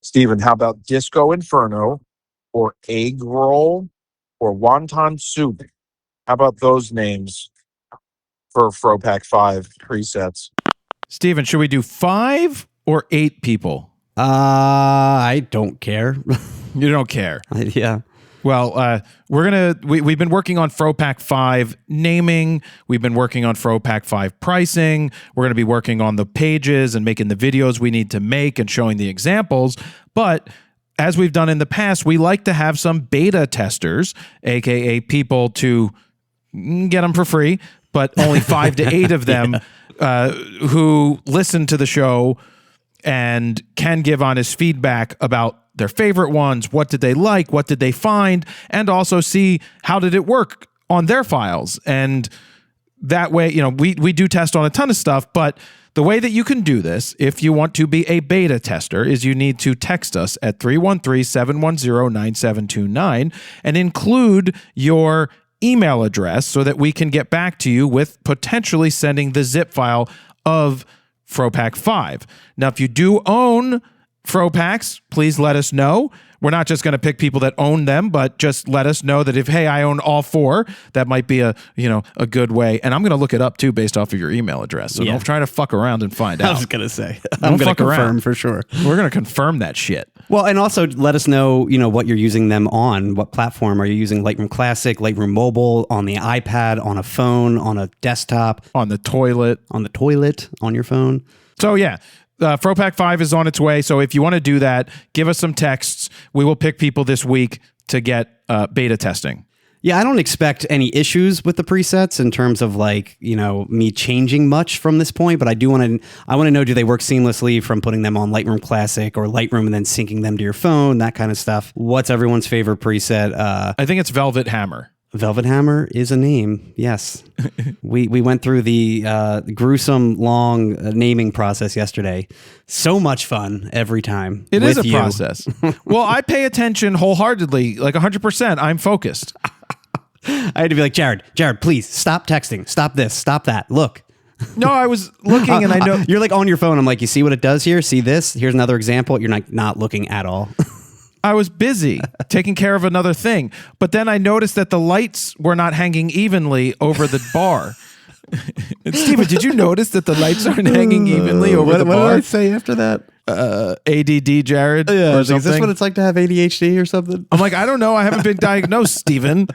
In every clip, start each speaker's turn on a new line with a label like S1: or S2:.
S1: Steven, how about Disco Inferno or Egg Roll or Wonton Soup? How about those names for FroPack 5 presets?
S2: Steven, should we do 5 or 8 people?
S3: I don't care.
S2: You don't care.
S3: Yeah.
S2: Well, we've been working on FroPack 5 naming. We've been working on FroPack 5 pricing. We're going to be working on the pages and making the videos we need to make and showing the examples. But as we've done in the past, we like to have some beta testers, aka people to get them for free, but only 5 to 8 of them who listen to the show and can give honest feedback about their favorite ones, what did they like, what did they find, and also see how did it work on their files. And that way, we do test on a ton of stuff, but the way that you can do this, if you want to be a beta tester, is you need to text us at 313-710-9729 and include your email address so that we can get back to you with potentially sending the zip file of FroPack 5. Now, if you do own FroPacks, please let us know. We're not just going to pick people that own them, but just let us know that if, hey, I own all 4, that might be a good way. And I'm going to look it up too based off of your email address. So don't try to fuck around and find out.
S3: I was going to say, I'm going to confirm for sure.
S2: We're going to confirm that shit.
S3: Well, and also let us know, what you're using them on. What platform are you using? Lightroom Classic, Lightroom Mobile, on the iPad, on a phone, on a desktop,
S2: on the toilet,
S3: on your phone.
S2: So yeah. FroPack 5 is on its way, so if you want to do that, give us some texts. We will pick people this week to get beta testing.
S3: Yeah, I don't expect any issues with the presets in terms of me changing much from this point, but I want to know, do they work seamlessly from putting them on Lightroom Classic or Lightroom and then syncing them to your phone, that kind of stuff. What's everyone's favorite preset?
S2: I think it's Velvet Hammer.
S3: Velvet Hammer is a name, yes. we went through the gruesome, long naming process yesterday. So much fun every time.
S2: It is a process. Well, I pay attention wholeheartedly, like 100%. I'm focused.
S3: I had to be like, Jared, please, stop texting. Stop this, stop that. Look.
S2: No, I was looking and I know.
S3: You're like on your phone. I'm like, you see what it does here? See this? Here's another example. You're not looking at all.
S2: I was busy taking care of another thing, but then I noticed that the lights were not hanging evenly over the bar. Steven, did you notice that the lights aren't hanging evenly over the bar?
S3: What did I say after that?
S2: ADD, Jared?
S3: Yeah,
S2: or
S3: is this what it's like to have ADHD or something?
S2: I'm like, I don't know. I haven't been diagnosed, Steven.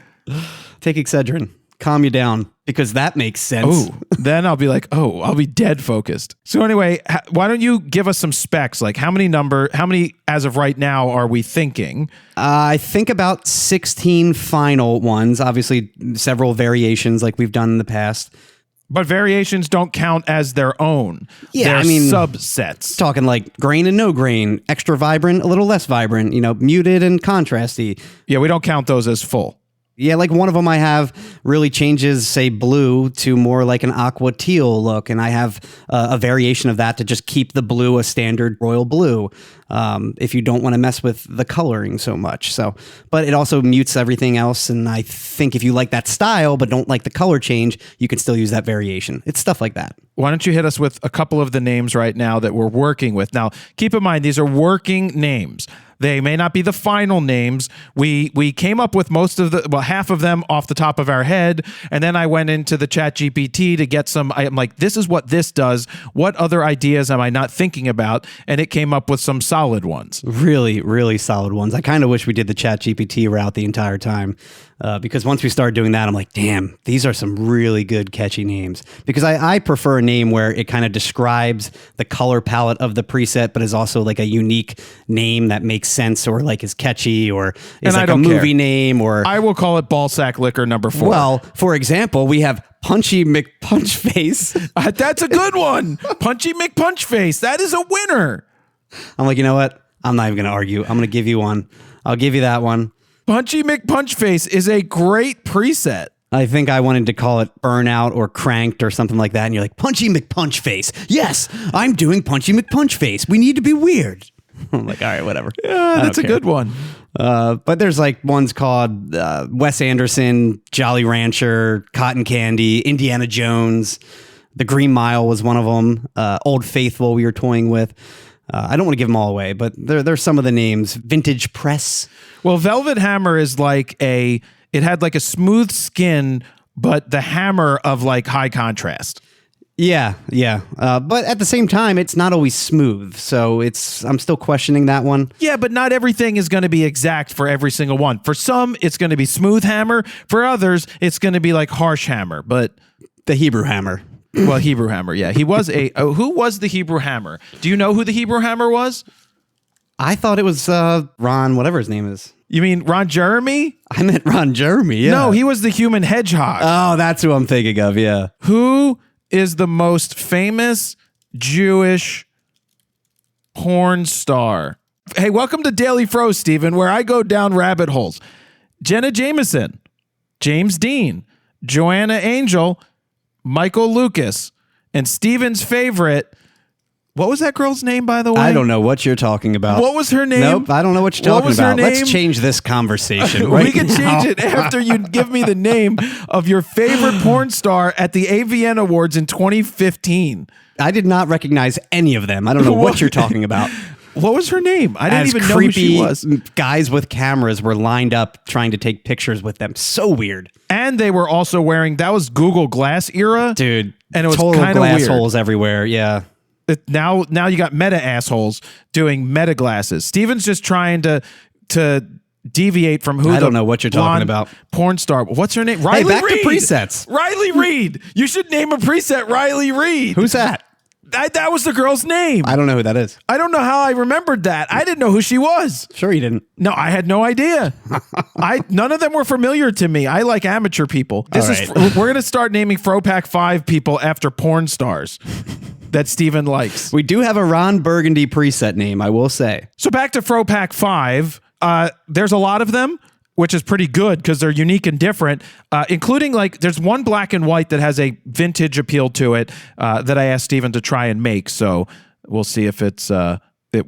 S3: Take Excedrin. Calm you down, because that makes sense.
S2: Oh, then I'll be like, I'll be dead focused. So anyway, why don't you give us some specs? Like how many as of right now are we thinking?
S3: I think about 16 final ones, obviously several variations like we've done in the past.
S2: But variations don't count as their own.
S3: Yeah,
S2: they're subsets.
S3: Talking like grain and no grain, extra vibrant, a little less vibrant, muted and contrasty.
S2: Yeah, we don't count those as full.
S3: Yeah, like one of them I have really changes, say, blue to more like an aqua teal look, and I have a variation of that to just keep the blue a standard royal blue if you don't want to mess with the coloring so much. But it also mutes everything else, and I think if you like that style but don't like the color change, you can still use that variation. It's stuff like that.
S2: Why don't you hit us with a couple of the names right now that we're working with? Now, keep in mind, these are working names. They may not be the final names. We came up with half of them off the top of our head, and then I went into the ChatGPT to get some. I'm like, this is what this does. What other ideas am I not thinking about? And it came up with some solid ones.
S3: Really, really solid ones. I kind of wish we did the ChatGPT route the entire time. Because once we started doing that, I'm like, damn, these are some really good, catchy names. Because I prefer a name where it kind of describes the color palette of the preset, but is also like a unique name that makes sense or like is catchy or is like a movie name. Or
S2: I will call it Ballsack Liquor number 4.
S3: Well, for example, we have Punchy McPunchface.
S2: That's a good one. Punchy McPunchface. That is a winner.
S3: I'm like, you know what? I'm not even going to argue. I'm going to give you one. I'll give you that one.
S2: Punchy McPunchface is a great preset.
S3: I think I wanted to call it Burnout or Cranked or something like that. And you're like, Punchy McPunchface. Yes, I'm doing Punchy McPunchface. We need to be weird. I'm like, all right, whatever.
S2: Yeah, that's a good one.
S3: But there's like ones called Wes Anderson, Jolly Rancher, Cotton Candy, Indiana Jones. The Green Mile was one of them. Old Faithful we were toying with. I don't want to give them all away, but there's some of the names. Vintage Press.
S2: Well, Velvet Hammer is like it had like a smooth skin, but the hammer of like high contrast.
S3: Yeah. But at the same time, it's not always smooth. So I'm still questioning that one.
S2: Yeah, but not everything is going to be exact for every single one. For some, it's going to be smooth hammer. For others, it's going to be like harsh hammer. But
S3: the Hebrew Hammer.
S2: Well, Hebrew Hammer. Yeah, he was who was the Hebrew Hammer? Do you know who the Hebrew Hammer was?
S3: I thought it was Ron, whatever his name is.
S2: You mean Ron Jeremy?
S3: I meant Ron Jeremy. Yeah.
S2: No, he was the human hedgehog.
S3: Oh, that's who I'm thinking of. Yeah.
S2: Who is the most famous Jewish porn star? Hey, welcome to Daily Fro, Stephen, where I go down rabbit holes. Jenna Jameson, James Dean, Joanna Angel, Michael Lucas, and Stephen's favorite. What was that girl's name, by the way?
S3: I don't know what you're talking about.
S2: What was her name?
S3: Nope, I don't know what you're talking
S2: was her
S3: about.
S2: name?
S3: Let's change this conversation.
S2: We can change it after you give me the name of your favorite porn star at the AVN Awards in 2015.
S3: I did not recognize any of them. I don't know what you're talking about.
S2: What was her name? I didn't even know who she was.
S3: Guys with cameras were lined up trying to take pictures with them. So weird.
S2: And they were also wearing, that was Google Glass era.
S3: Dude,
S2: and it was
S3: total
S2: kind of
S3: glass
S2: weird.
S3: holes everywhere. Yeah.
S2: Now you got meta assholes doing meta glasses. Steven's just trying to deviate from who
S3: I don't know what you're talking about.
S2: Porn star. What's her name? Riley
S3: back
S2: Reid.
S3: to presets.
S2: Riley Reid. You should name a preset Riley Reid.
S3: Who's that?
S2: That was the girl's name.
S3: I don't know who that is.
S2: I don't know how I remembered that. I didn't know who she was.
S3: Sure you didn't.
S2: No, I had no idea. None of them were familiar to me. I like amateur people. We're going to start naming FroPack 5 people after porn stars that Steven likes.
S3: We do have a Ron Burgundy preset name, I will say.
S2: So back to FroPack 5. There's a lot of them, which is pretty good because they're unique and different, including like there's one black and white that has a vintage appeal to it that I asked Steven to try and make. So we'll see if it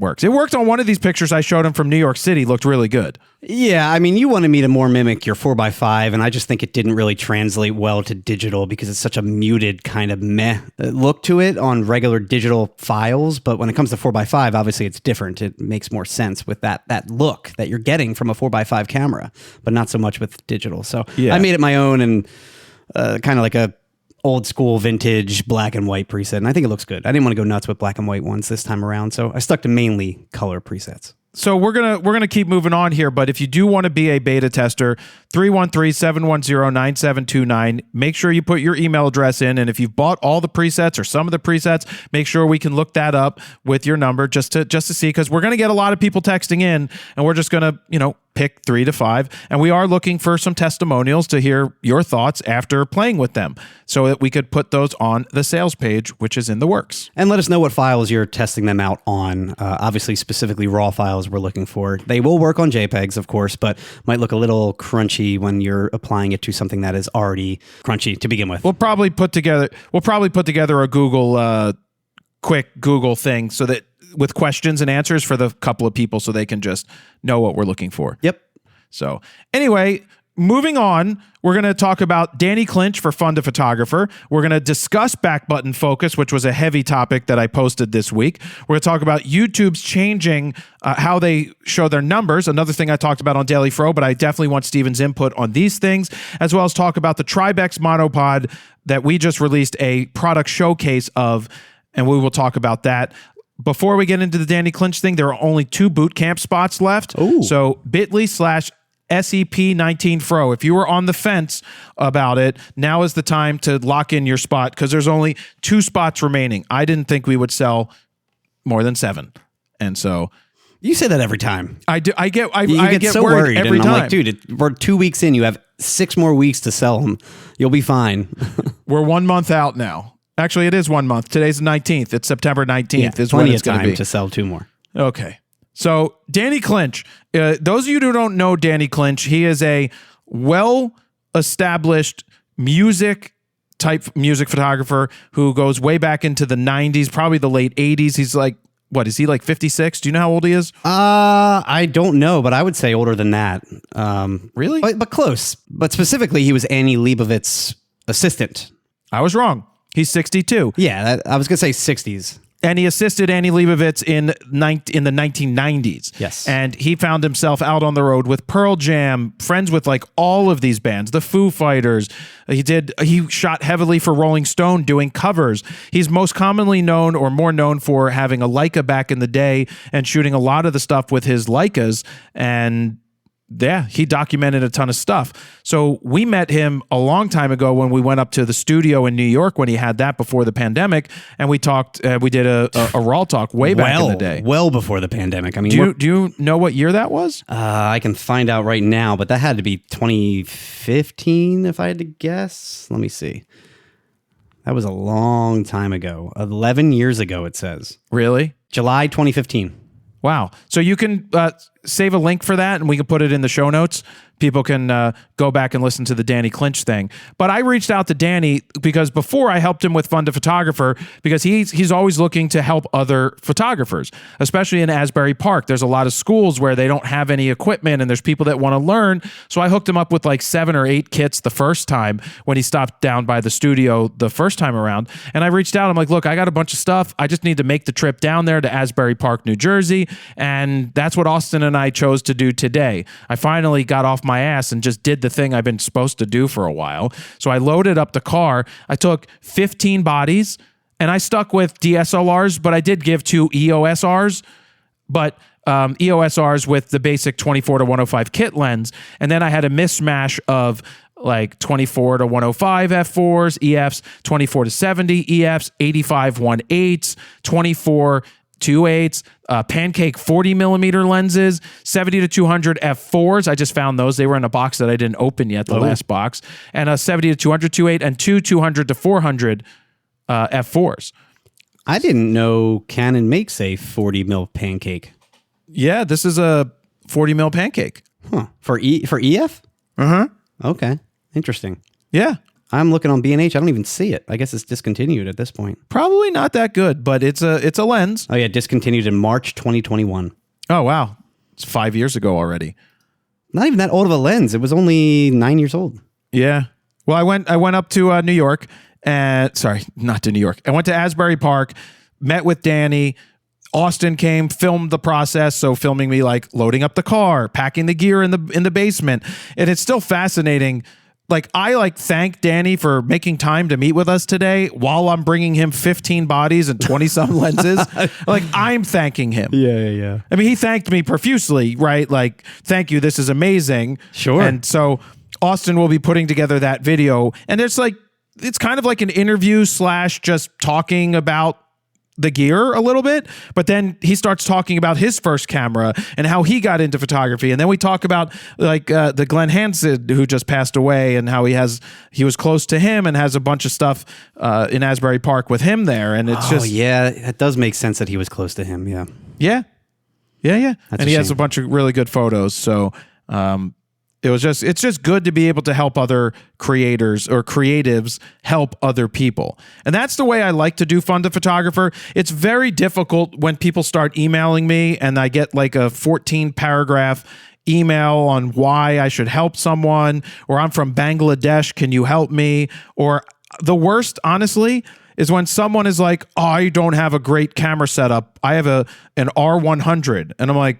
S2: works. It worked on one of these pictures I showed him from New York City. Looked really good.
S3: Yeah, I mean, you wanted me to more mimic your 4x5, and I just think it didn't really translate well to digital because it's such a muted kind of meh look to it on regular digital files. But when it comes to 4x5, obviously it's different. It makes more sense with that look that you're getting from a 4x5 camera, but not so much with digital. So
S2: yeah.
S3: I made it my own and kind of like a old school vintage black and white preset, and I think it looks good. I didn't want to go nuts with black and white ones this time around, so I stuck to mainly color presets.
S2: So we're gonna keep moving on here, but if you do want to be a beta tester, 313-710-9729. Make sure you put your email address in, and if you've bought all the presets or some of the presets, make sure we can look that up with your number just to see, because we're gonna get a lot of people texting in, and we're just gonna pick 3 to 5, and we are looking for some testimonials to hear your thoughts after playing with them, so that we could put those on the sales page, which is in the works.
S3: And let us know what files you're testing them out on. Obviously, specifically RAW files we're looking for. They will work on JPEGs, of course, but might look a little crunchy when you're applying it to something that is already crunchy to begin with.
S2: We'll probably put together a Google quick Google thing so that with questions and answers for the couple of people so they can just know what we're looking for.
S3: Yep.
S2: So anyway, moving on, we're going to talk about Danny Clinch for FundaPhotographer. We're going to discuss Back Button Focus, which was a heavy topic that I posted this week. We're going to talk about YouTube's changing how they show their numbers, another thing I talked about on Daily Fro, but I definitely want Steven's input on these things, as well as talk about the Tribex monopod that we just released a product showcase of, and we will talk about that. Before we get into the Danny Clinch thing, there are only 2 boot camp spots left.
S3: Ooh.
S2: So bit.ly/SEP19Fro. If you were on the fence about it, now is the time to lock in your spot because there's only 2 spots remaining. I didn't think we would sell more than 7. And so
S3: you say that every time.
S2: I do. I get
S3: so
S2: worried every
S3: and
S2: time.
S3: I'm like, dude, we're 2 weeks in. You have 6 more weeks to sell them. You'll be fine.
S2: We're 1 month out now. Actually, it is 1 month. Today's the 19th. It's September 19th is when it's going to be.
S3: Plenty of time to sell 2 more.
S2: Okay. So Danny Clinch, those of you who don't know Danny Clinch, he is a well-established music photographer who goes way back into the 90s, probably the late 80s. He's like, what, is he like 56? Do you know how old he is?
S3: I don't know, but I would say older than that.
S2: Really?
S3: But close. But specifically, he was Annie Leibovitz's assistant.
S2: I was wrong. He's 62.
S3: Yeah, I was going to say 60s.
S2: And he assisted Annie Leibovitz in the 1990s.
S3: Yes.
S2: And he found himself out on the road with Pearl Jam, friends with like all of these bands, the Foo Fighters. He shot heavily for Rolling Stone doing covers. He's most commonly known or more known for having a Leica back in the day and shooting a lot of the stuff with his Leicas. And yeah, he documented a ton of stuff. So we met him a long time ago when we went up to the studio in New York when he had that before the pandemic, and we talked. We did a RAWtalk way back in the day,
S3: well before the pandemic. I mean,
S2: do you know what year that was?
S3: I can find out right now, but that had to be 2015, if I had to guess. Let me see. That was a long time ago. 11 years ago, it says.
S2: Really?
S3: July 2015.
S2: Wow. So you can save a link for that and we can put it in the show notes. People can go back and listen to the Danny Clinch thing. But I reached out to Danny because before I helped him with FundaPhotographer because he's always looking to help other photographers, especially in Asbury Park. There's a lot of schools where they don't have any equipment and there's people that want to learn. So I hooked him up with like 7 or 8 kits the first time when he stopped down by the studio the first time around. And I reached out. I'm like, look, I got a bunch of stuff. I just need to make the trip down there to Asbury Park, New Jersey. And that's what Austin and I chose to do today. I finally got off my ass and just did the thing I've been supposed to do for a while. So I loaded up the car. I took 15 bodies and I stuck with DSLRs, but I did give 2 EOS Rs, but EOS Rs with the basic 24 to 105 kit lens. And then I had a mismatch of like 24 to 105 f4s, EFs, 24 to 70 EFs, 85 1/8s, 24 2/8s, pancake 40 millimeter lenses, 70 to 200 f4s. I just found those. They were in a box that I didn't open yet, the last box. And a 70 to 200 2/8 and 200 to 400 f4s.
S3: I didn't know Canon makes a 40 mil pancake.
S2: Yeah, this is a 40 mil pancake.
S3: Huh. For EF?
S2: Uh-huh.
S3: Okay. Interesting.
S2: Yeah.
S3: I'm looking on B&H. I don't even see it. I guess it's discontinued at this point.
S2: Probably not that good, but it's a lens.
S3: Oh yeah, discontinued in March 2021.
S2: Oh wow. It's 5 years ago already.
S3: Not even that old of a lens. It was only 9 years old.
S2: Yeah. Well, I went up to New York and sorry, not to New York. I went to Asbury Park, met with Danny. Austin came, filmed the process, so filming me like loading up the car, packing the gear in the basement. And it's still fascinating. Like I thank Danny for making time to meet with us today while I'm bringing him 15 bodies and 20 some lenses. Like I'm thanking him.
S3: Yeah.
S2: I mean, he thanked me profusely, right? Like, thank you. This is amazing.
S3: Sure.
S2: And so Austin will be putting together that video. And it's kind of like an interview / just talking about the gear a little bit, but then he starts talking about his first camera and how he got into photography. And then we talk about like the Glenn Hansen who just passed away and how he was close to him and has a bunch of stuff in Asbury Park with him there. And it's
S3: yeah, it does make sense that he was close to him. Yeah.
S2: Yeah. And he has
S3: shame.
S2: a bunch of really good photos. So, it's just good to be able to help other creators or creatives help other people. And that's the way I like to do FundaPhotographer. It's very difficult when people start emailing me and I get like a 14 paragraph email on why I should help someone, or I'm from Bangladesh, can you help me? Or the worst, honestly, is when someone is like, oh, I don't have a great camera setup. I have an R100. And I'm like,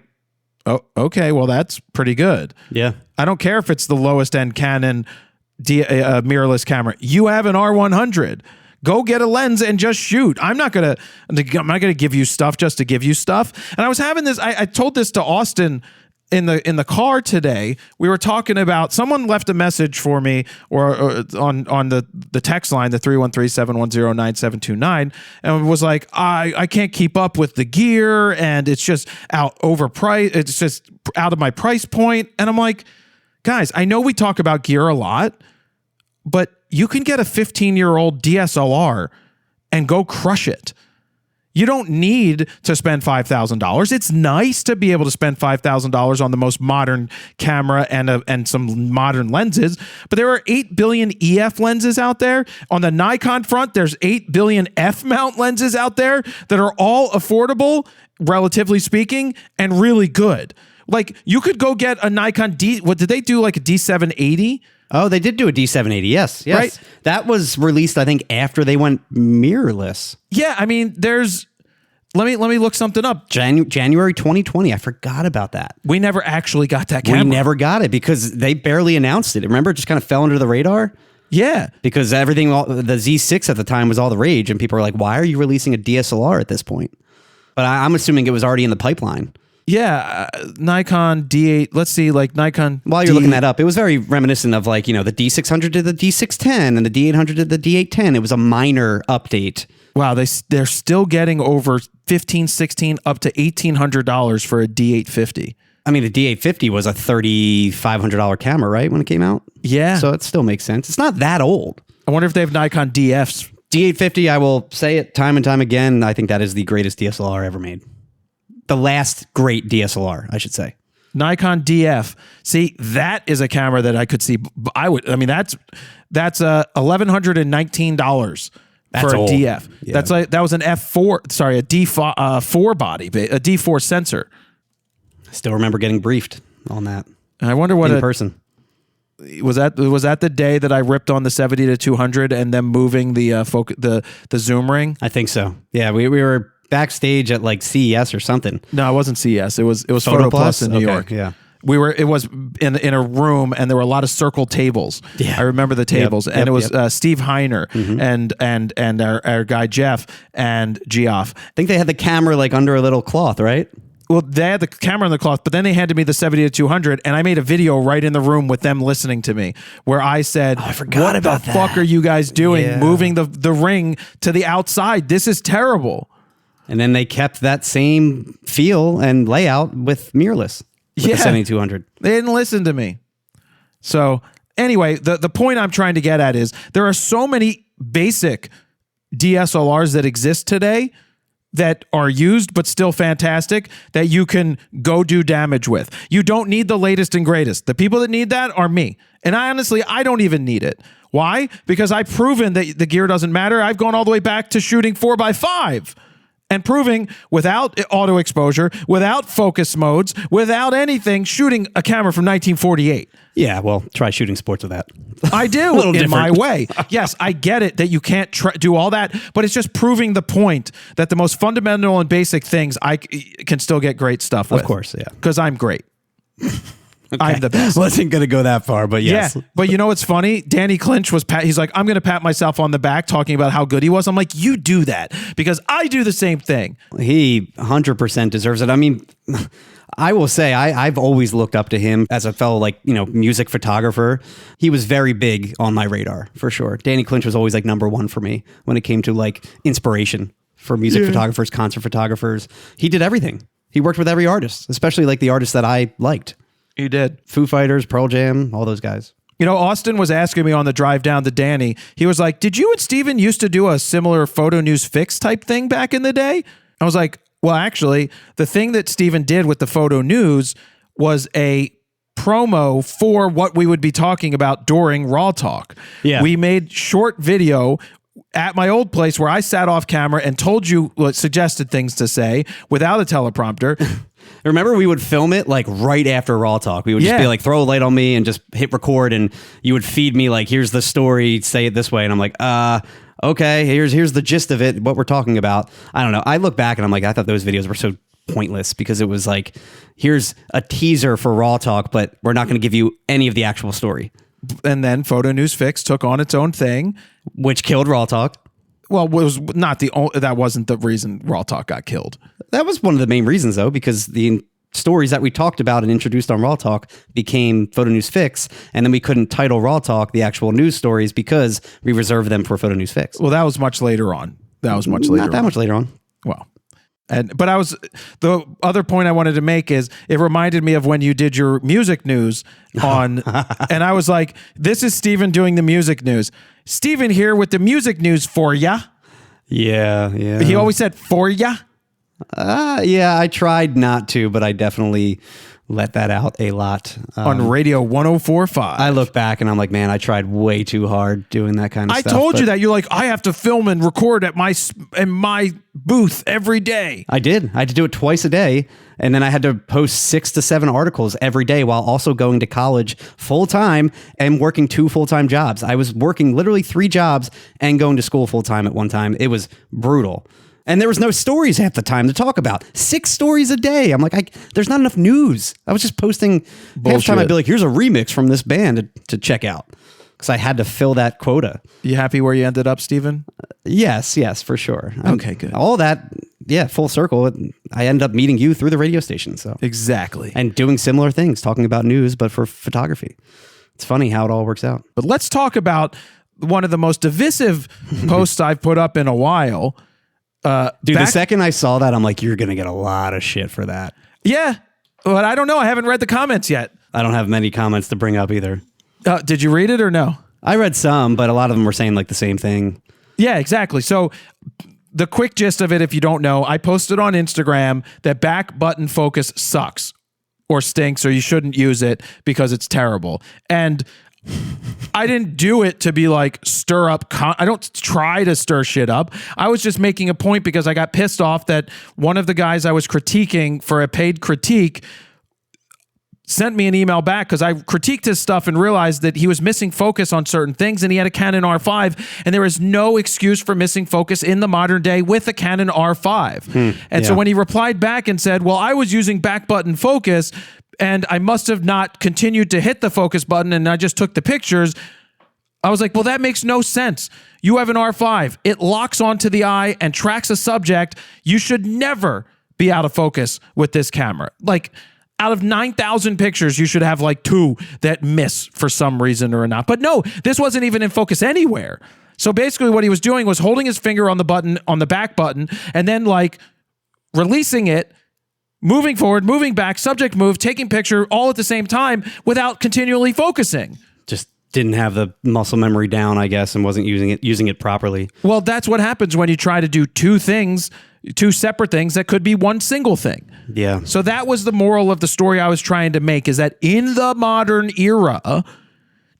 S2: oh, okay, well, that's pretty good.
S3: Yeah.
S2: I don't care if it's the lowest end Canon mirrorless camera. You have an R100. Go get a lens and just shoot. I'm not gonna give you stuff just to give you stuff. And I was having this. I told this to Austin in the car today. We were talking about, someone left a message for me or on the text line, the 313-710-9729, and was like, I can't keep up with the gear and it's just overpriced. It's just out of my price point. And I'm like, guys, I know we talk about gear a lot, but you can get a 15-year-old DSLR and go crush it. You don't need to spend $5,000. It's nice to be able to spend $5,000 on the most modern camera and some modern lenses, but there are 8 billion EF lenses out there. On the Nikon front, there's 8 billion F-mount lenses out there that are all affordable, relatively speaking, and really good. Like, you could go get a Nikon what did they do, like a D780?
S3: Oh, they did do a D780. Yes.
S2: Right?
S3: That was released, I think, after they went mirrorless.
S2: Yeah, I mean, there's Let me look something up.
S3: January 2020. I forgot about that.
S2: We never actually got that camera.
S3: We never got it because they barely announced it. Remember, it just kind of fell under the radar.
S2: Yeah.
S3: Because the Z6 at the time was all the rage, and people were like, "Why are you releasing a DSLR at this point?" But I'm assuming it was already in the pipeline.
S2: Yeah, Nikon D8. Let's see, like Nikon.
S3: While you're looking that up, it was very reminiscent of like, the D600 to the D610 and the D800 to the D810. It was a minor update.
S2: Wow, they're still getting over $1,500, $1,600 up to $1,800 for a D850.
S3: I mean, the D850 was a $3,500 camera, right, when it came out?
S2: Yeah.
S3: So it still makes sense. It's not that old.
S2: I wonder if they have Nikon DFs.
S3: D850, I will say it time and time again, I think that is the greatest DSLR ever made. The last great DSLR, I should say.
S2: Nikon DF. See, that is a camera that I could see. That's $1,119 for a
S3: old.
S2: DF.
S3: Yeah.
S2: That was an F4. Sorry, a D4 body, a D4 sensor.
S3: I still remember getting briefed on that.
S2: And I wonder what
S3: in person.
S2: Was that the day that I ripped on the 70 to 200 and then moving the zoom ring?
S3: I think so. Yeah, we were backstage at like CES or something.
S2: No, it wasn't CES. It was Photo Plus in New York.
S3: Yeah.
S2: It was in a room, and there were a lot of circle tables. Yeah. I remember the tables, and it was Steve Heiner and our guy Jeff and Geoff.
S3: I think they had the camera like under a little cloth, right?
S2: Well, they had the camera on the cloth, but then they handed me the 70 to 200, and I made a video right in the room with them listening to me, where I said,
S3: I forgot about
S2: what the fuck are you guys doing?
S3: Yeah.
S2: Moving the ring to the outside. This is terrible.
S3: And then they kept that same feel and layout with mirrorless. With the 7200.
S2: They didn't listen to me. So anyway, the point I'm trying to get at is there are so many basic DSLRs that exist today that are used but still fantastic that you can go do damage with. You don't need the latest and greatest. The people that need that are me. And I don't even need it. Why? Because I've proven that the gear doesn't matter. I've gone all the way back to shooting 4x5. And proving without auto exposure, without focus modes, without anything, shooting a camera from 1948.
S3: Yeah, well, try shooting sports with that.
S2: I do in my way. Yes, I get it that you can't do all that, but it's just proving the point that the most fundamental and basic things I can still get great stuff with.
S3: Of course, yeah.
S2: Because I'm great.
S3: Okay.
S2: I'm the best.
S3: Wasn't going to go that far, but yes.
S2: Yeah, but you know what's funny? Danny Clinch he's like, I'm going to pat myself on the back talking about how good he was. I'm like, you do that because I do the same thing.
S3: He 100% deserves it. I mean, I will say I've always looked up to him as a fellow, music photographer. He was very big on my radar for sure. Danny Clinch was always like number one for me when it came to like inspiration for music photographers, concert photographers. He did everything. He worked with every artist, especially like the artists that I liked.
S2: He did.
S3: Foo Fighters, Pearl Jam, all those guys.
S2: You know, Austin was asking me on the drive down to Danny. He was like, did you and Steven used to do a similar photo news fix type thing back in the day? I was like, well, actually, the thing that Steven did with the photo news was a promo for what we would be talking about during RAWtalk.
S3: Yeah.
S2: We made short video at my old place where I sat off camera and told you what suggested things to say without a teleprompter.
S3: Remember, we would film it like right after RAWtalk. We would just be like, throw a light on me and just hit record, and you would feed me like, here's the story, say it this way. And I'm like, okay, here's the gist of it, what we're talking about. I don't know. I look back and I'm like, I thought those videos were so pointless because it was like, here's a teaser for RAWtalk, but we're not going to give you any of the actual story.
S2: And then Photo News Fix took on its own thing,
S3: which killed RAWtalk.
S2: Well, it was not that wasn't the reason RAWtalk got killed.
S3: That was one of the main reasons, though, because the stories that we talked about and introduced on RAWtalk became Photo News Fix, and then we couldn't title RAWtalk the actual news stories because we reserved them for Photo News Fix.
S2: Well, that was much later on. Not that
S3: much later on.
S2: Well, but the other point I wanted to make is it reminded me of when you did your music news on, and I was like, this is Steven doing the music news. Steven here with the music news for ya.
S3: Yeah.
S2: He always said for ya.
S3: Yeah, I tried not to, but I definitely let that out a lot.
S2: On Radio 104.5.
S3: I look back and I'm like, man, I tried way too hard doing that kind of stuff.
S2: I told you that. You're like, I have to film and record at my booth every day.
S3: I did. I had to do it twice a day. And then I had to post 6 to 7 articles every day while also going to college full time and working 2 full-time jobs. I was working literally 3 jobs and going to school full time at one time. It was brutal. And there was no stories half the time to talk about. 6 stories a day. I'm like, there's not enough news. I was just posting. Half the time I'd be like, here's a remix from this band to check out. Because I had to fill that quota.
S2: You happy where you ended up, Steven?
S3: Yes, for sure.
S2: Okay, good.
S3: All that, full circle. I ended up meeting you through the radio station. So
S2: Exactly.
S3: and doing similar things, talking about news, but for photography. It's funny how it all works out.
S2: But let's talk about one of the most divisive posts I've put up in a while.
S3: Dude, the second I saw that, I'm like, you're going to get a lot of shit for that.
S2: Yeah, but I don't know. I haven't read the comments yet.
S3: I don't have many comments to bring up either.
S2: Did you read it or no?
S3: I read some, but a lot of them were saying like the same thing.
S2: Yeah, exactly. So the quick gist of it, if you don't know, I posted on Instagram that back button focus sucks or stinks or you shouldn't use it because it's terrible. And I didn't do it to be like stir up. I don't try to stir shit up. I was just making a point because I got pissed off that one of the guys I was critiquing for a paid critique sent me an email back because I critiqued his stuff and realized that he was missing focus on certain things and he had a Canon R5 and there is no excuse for missing focus in the modern day with a Canon R5. So when he replied back and said, well, I was using back button focus and I must have not continued to hit the focus button and I just took the pictures. I was like, well, that makes no sense. You have an R5. It locks onto the eye and tracks a subject. You should never be out of focus with this camera. Like, out of 9,000 pictures, you should have like 2 that miss for some reason or not. But no, this wasn't even in focus anywhere. So basically what he was doing was holding his finger on the button, on the back button, and then like releasing it, moving forward, moving back, subject move, taking picture all at the same time without continually focusing.
S3: Just didn't have the muscle memory down, I guess, and wasn't using it properly.
S2: Well, that's what happens when you try to do 2 separate things that could be one single thing.
S3: Yeah.
S2: So that was the moral of the story I was trying to make, is that in the modern era,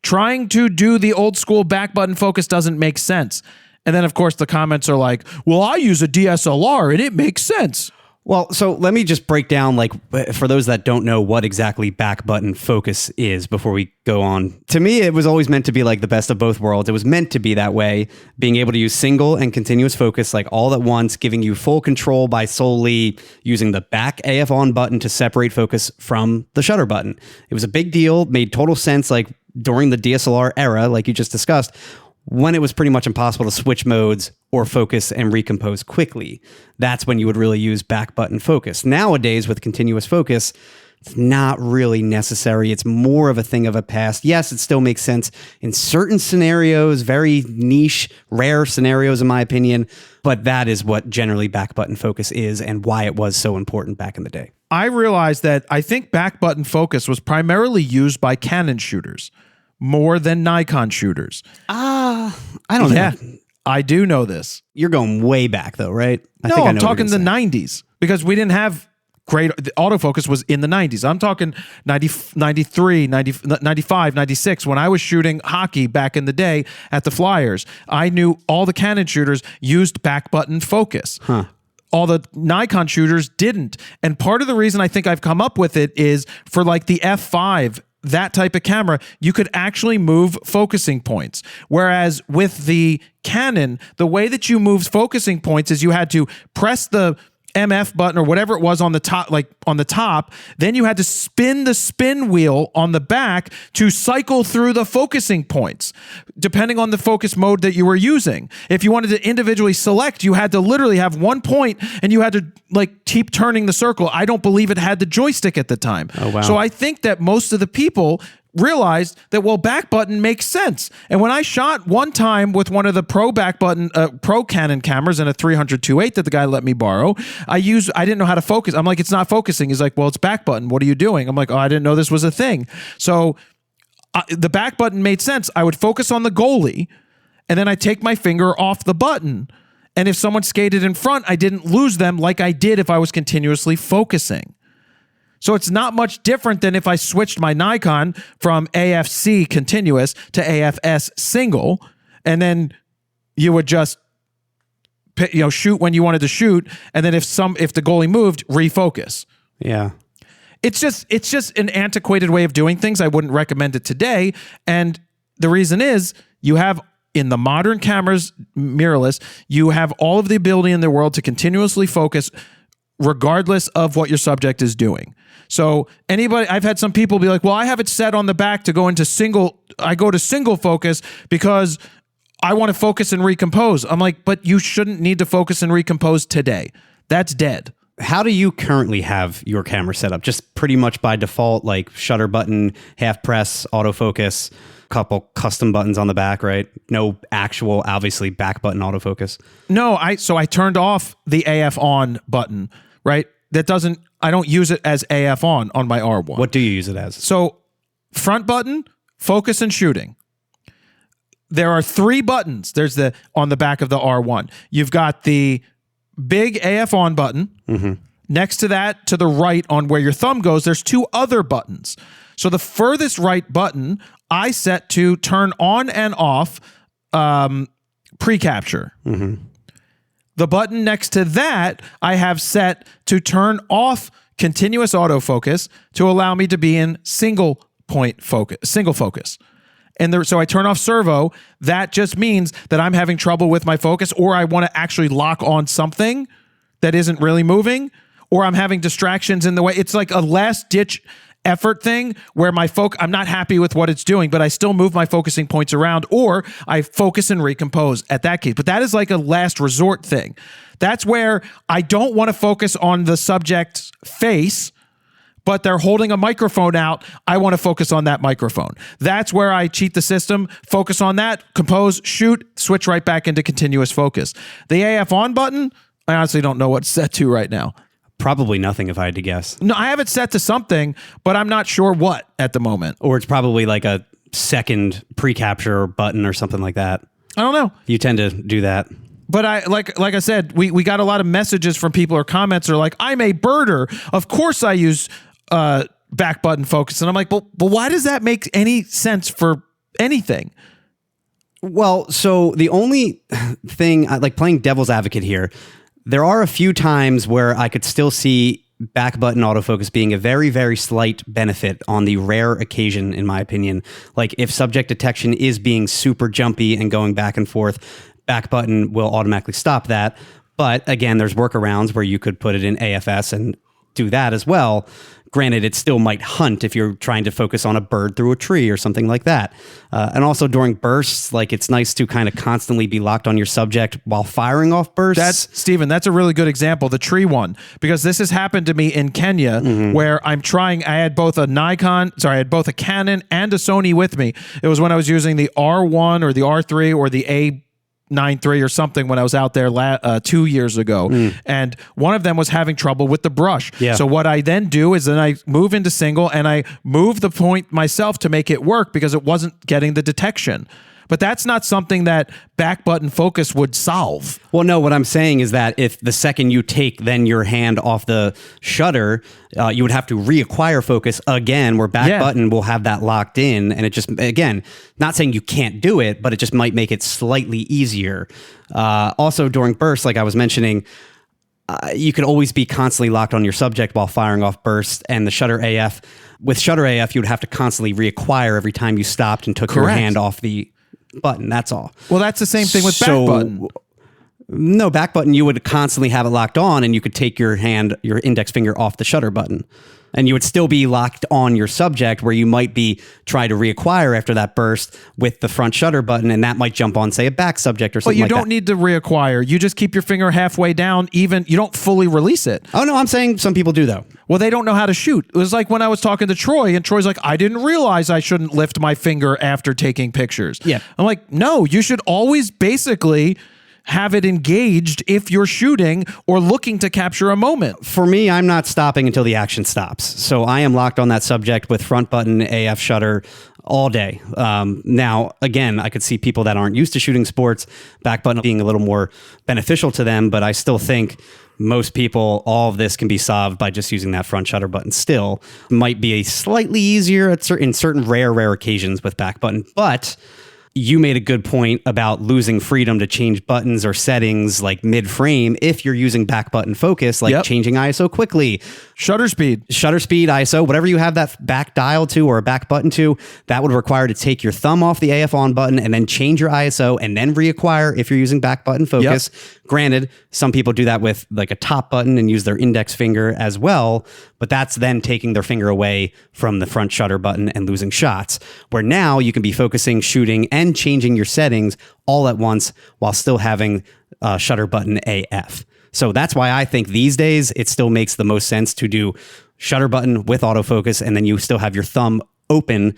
S2: trying to do the old school back button focus doesn't make sense. And then, of course, the comments are like, well, I use a DSLR and it makes sense.
S3: Well, so let me just break down, like, for those that don't know what exactly back button focus is before we go on. To me, it was always meant to be like the best of both worlds. It was meant to be that way, being able to use single and continuous focus like all at once, giving you full control by solely using the back AF on button to separate focus from the shutter button. It was a big deal, made total sense like during the DSLR era, like you just discussed, when it was pretty much impossible to switch modes or focus and recompose quickly. That's when you would really use back button focus. Nowadays, with continuous focus, it's not really necessary. It's more of a thing of a past. Yes, it still makes sense in certain scenarios, very niche, rare scenarios, in my opinion, but that is what generally back button focus is and why it was so important back in the day.
S2: I realized that I think back button focus was primarily used by Canon shooters more than Nikon shooters.
S3: I don't know.
S2: Yeah, I do know this.
S3: You're going way back though, right?
S2: I'm talking the 90s because we didn't have great autofocus was in the 90s. I'm talking 90, 93, 90, 95, 96. When I was shooting hockey back in the day at the Flyers, I knew all the Canon shooters used back button focus. All the Nikon shooters didn't. And part of the reason I think I've come up with it is for like the F5, that type of camera, you could actually move focusing points. Whereas with the Canon, the way that you moved focusing points is you had to press the MF button or whatever it was on the top, then you had to spin the spin wheel on the back to cycle through the focusing points, depending on the focus mode that you were using. If you wanted to individually select, you had to literally have one point and you had to like keep turning the circle. I don't believe it had the joystick at the time.
S3: Oh, wow.
S2: So I think that most of the people realized that, well, back button makes sense. And when I shot one time with one of the pro Canon cameras and a 300-2.8 that the guy let me borrow, I didn't know how to focus. I'm like, it's not focusing. He's like, well, it's back button. What are you doing? I'm like, oh, I didn't know this was a thing. So the back button made sense. I would focus on the goalie and then I take my finger off the button. And if someone skated in front, I didn't lose them like I did if I was continuously focusing. So it's not much different than if I switched my Nikon from AFC continuous to AFS single, and then you would just shoot when you wanted to shoot, and then if the goalie moved, refocus.
S3: Yeah.
S2: It's just an antiquated way of doing things. I wouldn't recommend it today. And the reason is you have in the modern cameras, mirrorless, you have all of the ability in the world to continuously focus regardless of what your subject is doing. So I've had some people be like, well, I have it set on the back to go into I go to single focus because I want to focus and recompose. I'm like, but you shouldn't need to focus and recompose today. That's dead.
S3: How do you currently have your camera set up? Just pretty much by default, like shutter button, half press, autofocus, couple custom buttons on the back, right? No actual, obviously, back button autofocus.
S2: No, so I turned off the AF on button, right? I don't use it as AF on my R1.
S3: What do you use it as?
S2: So front button, focus and shooting. There are 3 buttons. There's on the back of the R1. You've got the big AF on button. Mm-hmm. Next to that, to the right on where your thumb goes, there's 2 other buttons. So the furthest right button I set to turn on and off pre-capture. Mm-hmm. The button next to that I have set to turn off continuous autofocus to allow me to be in single focus. And so I turn off servo. That just means that I'm having trouble with my focus, or I want to actually lock on something that isn't really moving, or I'm having distractions in the way. It's like a last ditch effort thing where I'm not happy with what it's doing, but I still move my focusing points around, or I focus and recompose at that case. But that is like a last resort thing. That's where I don't want to focus on the subject's face, but they're holding a microphone out. I want to focus on that microphone. That's where I cheat the system, focus on that, compose, shoot, switch right back into continuous focus. The AF on button, I honestly don't know what it's set to right now.
S3: Probably nothing if I had to guess.
S2: No, I have it set to something, but I'm not sure what at the moment.
S3: Or it's probably like a second pre-capture button or something like that.
S2: I don't know.
S3: You tend to do that.
S2: But I like I said, we got a lot of messages from people or comments are like, I'm a birder. Of course I use back button focus. And I'm like, well, why does that make any sense for anything?
S3: Well, so the only thing, like playing devil's advocate here, there are a few times where I could still see back button autofocus being a very, very slight benefit on the rare occasion, in my opinion. Like if subject detection is being super jumpy and going back and forth, back button will automatically stop that. But again, there's workarounds where you could put it in AFS and do that as well. Granted, it still might hunt if you're trying to focus on a bird through a tree or something like that. And also during bursts, like it's nice to kind of constantly be locked on your subject while firing off bursts.
S2: Steven, that's a really good example, the tree one, because this has happened to me in Kenya where I had both a Canon and a Sony with me. It was when I was using the R1 or the R3 or the A93 or something when I was out there 2 years ago. And one of them was having trouble with the brush.
S3: Yeah.
S2: So what I then do is then I move into single and I move the point myself to make it work because it wasn't getting the detection. But that's not something that back button focus would solve.
S3: Well, no, what I'm saying is that if the second you take then your hand off the shutter, you would have to reacquire focus again, where back button will have that locked in. And it just, again, not saying you can't do it, but it just might make it slightly easier. Also during bursts, like I was mentioning, you can always be constantly locked on your subject while firing off bursts, and the shutter AF, with shutter AF, you would have to constantly reacquire every time you stopped and took your hand off the button. That's all.
S2: Well, that's the same thing with back button.
S3: No, back button, you would constantly have it locked on, and you could take your index finger off the shutter button, and you would still be locked on your subject, where you might be trying to reacquire after that burst with the front shutter button, and that might jump on, say, a back subject or something like that.
S2: But you don't need to reacquire. You just keep your finger halfway down, even you don't fully release it.
S3: Oh, no, I'm saying some people do, though.
S2: Well, they don't know how to shoot. It was like when I was talking to Troy, and Troy's like, I didn't realize I shouldn't lift my finger after taking pictures.
S3: Yeah.
S2: I'm like, no, you should always basically have it engaged if you're shooting or looking to capture a moment.
S3: For me, I'm not stopping until the action stops. So I am locked on that subject with front button AF shutter all day. Now, again, I could see people that aren't used to shooting sports, back button being a little more beneficial to them, but I still think most people, all of this can be solved by just using that front shutter button still. Might be a slightly easier in certain rare occasions with back button, but you made a good point about losing freedom to change buttons or settings like mid-frame if you're using back button focus, like changing ISO quickly.
S2: Shutter speed,
S3: ISO, whatever you have that back dial to or a back button to, that would require to take your thumb off the AF on button and then change your ISO and then reacquire if you're using back button focus. Granted, some people do that with like a top button and use their index finger as well, but that's then taking their finger away from the front shutter button and losing shots, where now you can be focusing, shooting, and changing your settings all at once while still having shutter button AF. So that's why I think these days it still makes the most sense to do shutter button with autofocus, and then you still have your thumb open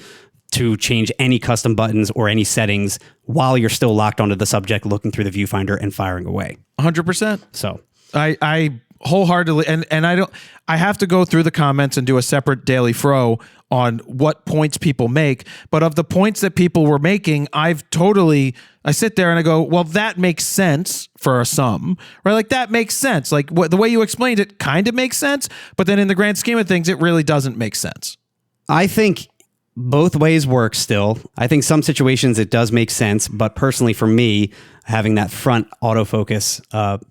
S3: to change any custom buttons or any settings while you're still locked onto the subject, looking through the viewfinder and firing away.
S2: 100%.
S3: So
S2: I wholeheartedly, and I have to go through the comments and do a separate daily fro on what points people make. But of the points that people were making, I sit there and I go, well, that makes sense for some, right? Like that makes sense. Like the way you explained it kind of makes sense, but then in the grand scheme of things, it really doesn't make sense.
S3: I think both ways work still. I think some situations it does make sense, but personally for me, having that front autofocus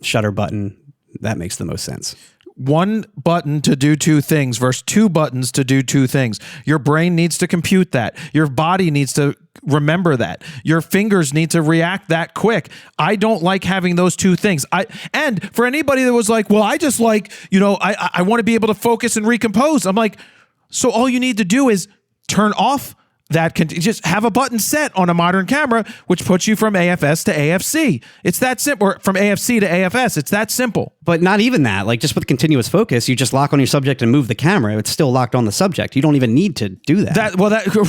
S3: shutter button, that makes the most sense.
S2: One button to do two things versus two buttons to do two things. Your brain needs to compute that. Your body needs to remember that. Your fingers need to react that quick. I don't like having those two things. And for anybody that was like, well, I just like, I want to be able to focus and recompose. I'm like, so all you need to do is turn off that just have a button set on a modern camera, which puts you from AFS to AFC. It's that simple. Or from AFC to AFS. It's that simple.
S3: But not even that. Like just with continuous focus, you just lock on your subject and move the camera. It's still locked on the subject. You don't even need to do that.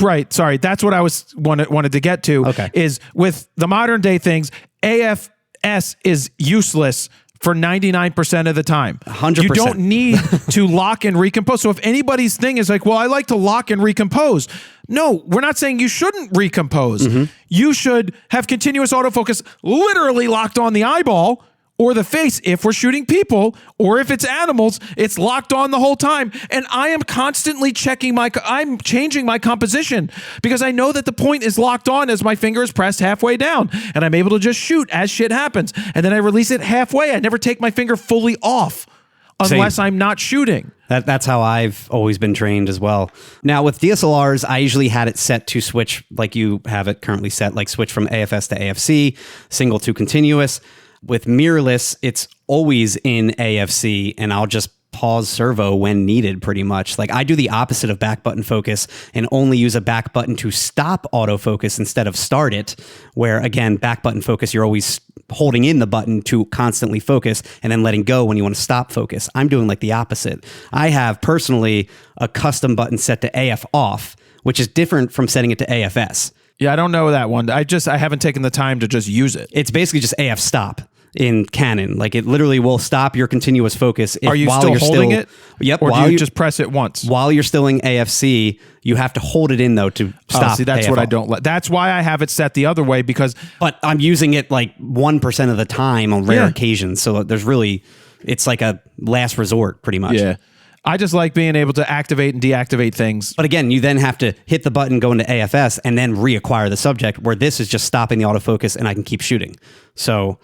S2: Right. Sorry. That's what I wanted to get to.
S3: Okay.
S2: Is with the modern day things, AFS is useless for 99% of the time.
S3: 100%.
S2: You don't need to lock and recompose. So if anybody's thing is like, well, I like to lock and recompose. No, we're not saying you shouldn't recompose. Mm-hmm. You should have continuous autofocus literally locked on the eyeball or the face if we're shooting people, or if it's animals, it's locked on the whole time. And I am constantly I'm changing my composition because I know that the point is locked on as my finger is pressed halfway down, and I'm able to just shoot as shit happens. And then I release it halfway. I never take my finger fully off unless I'm not shooting.
S3: That's how I've always been trained as well. Now with DSLRs, I usually had it set to switch like you have it currently set, like switch from AFS to AFC, single to continuous. With mirrorless, it's always in AFC, and I'll just pause servo when needed pretty much. Like I do the opposite of back button focus and only use a back button to stop autofocus instead of start it, where again, back button focus, you're always holding in the button to constantly focus and then letting go when you want to stop focus. I'm doing like the opposite. I have personally a custom button set to AF off, which is different from setting it to AFS.
S2: Yeah, I don't know that one. I haven't taken the time to just use it.
S3: It's basically just AF stop in Canon. Like it literally will stop your continuous focus.
S2: Are you still holding it?
S3: Yep.
S2: Or do you just press it once?
S3: While you're still in AFC, you have to hold it in though to stop.
S2: See, that's
S3: AF
S2: what
S3: off.
S2: I don't like. That's why I have it set the other way
S3: But I'm using it like 1% of the time on rare occasions. So it's like a last resort pretty much.
S2: Yeah. I just like being able to activate and deactivate things.
S3: But again, you then have to hit the button, go into AFS, and then reacquire the subject, where this is just stopping the autofocus and I can keep shooting. So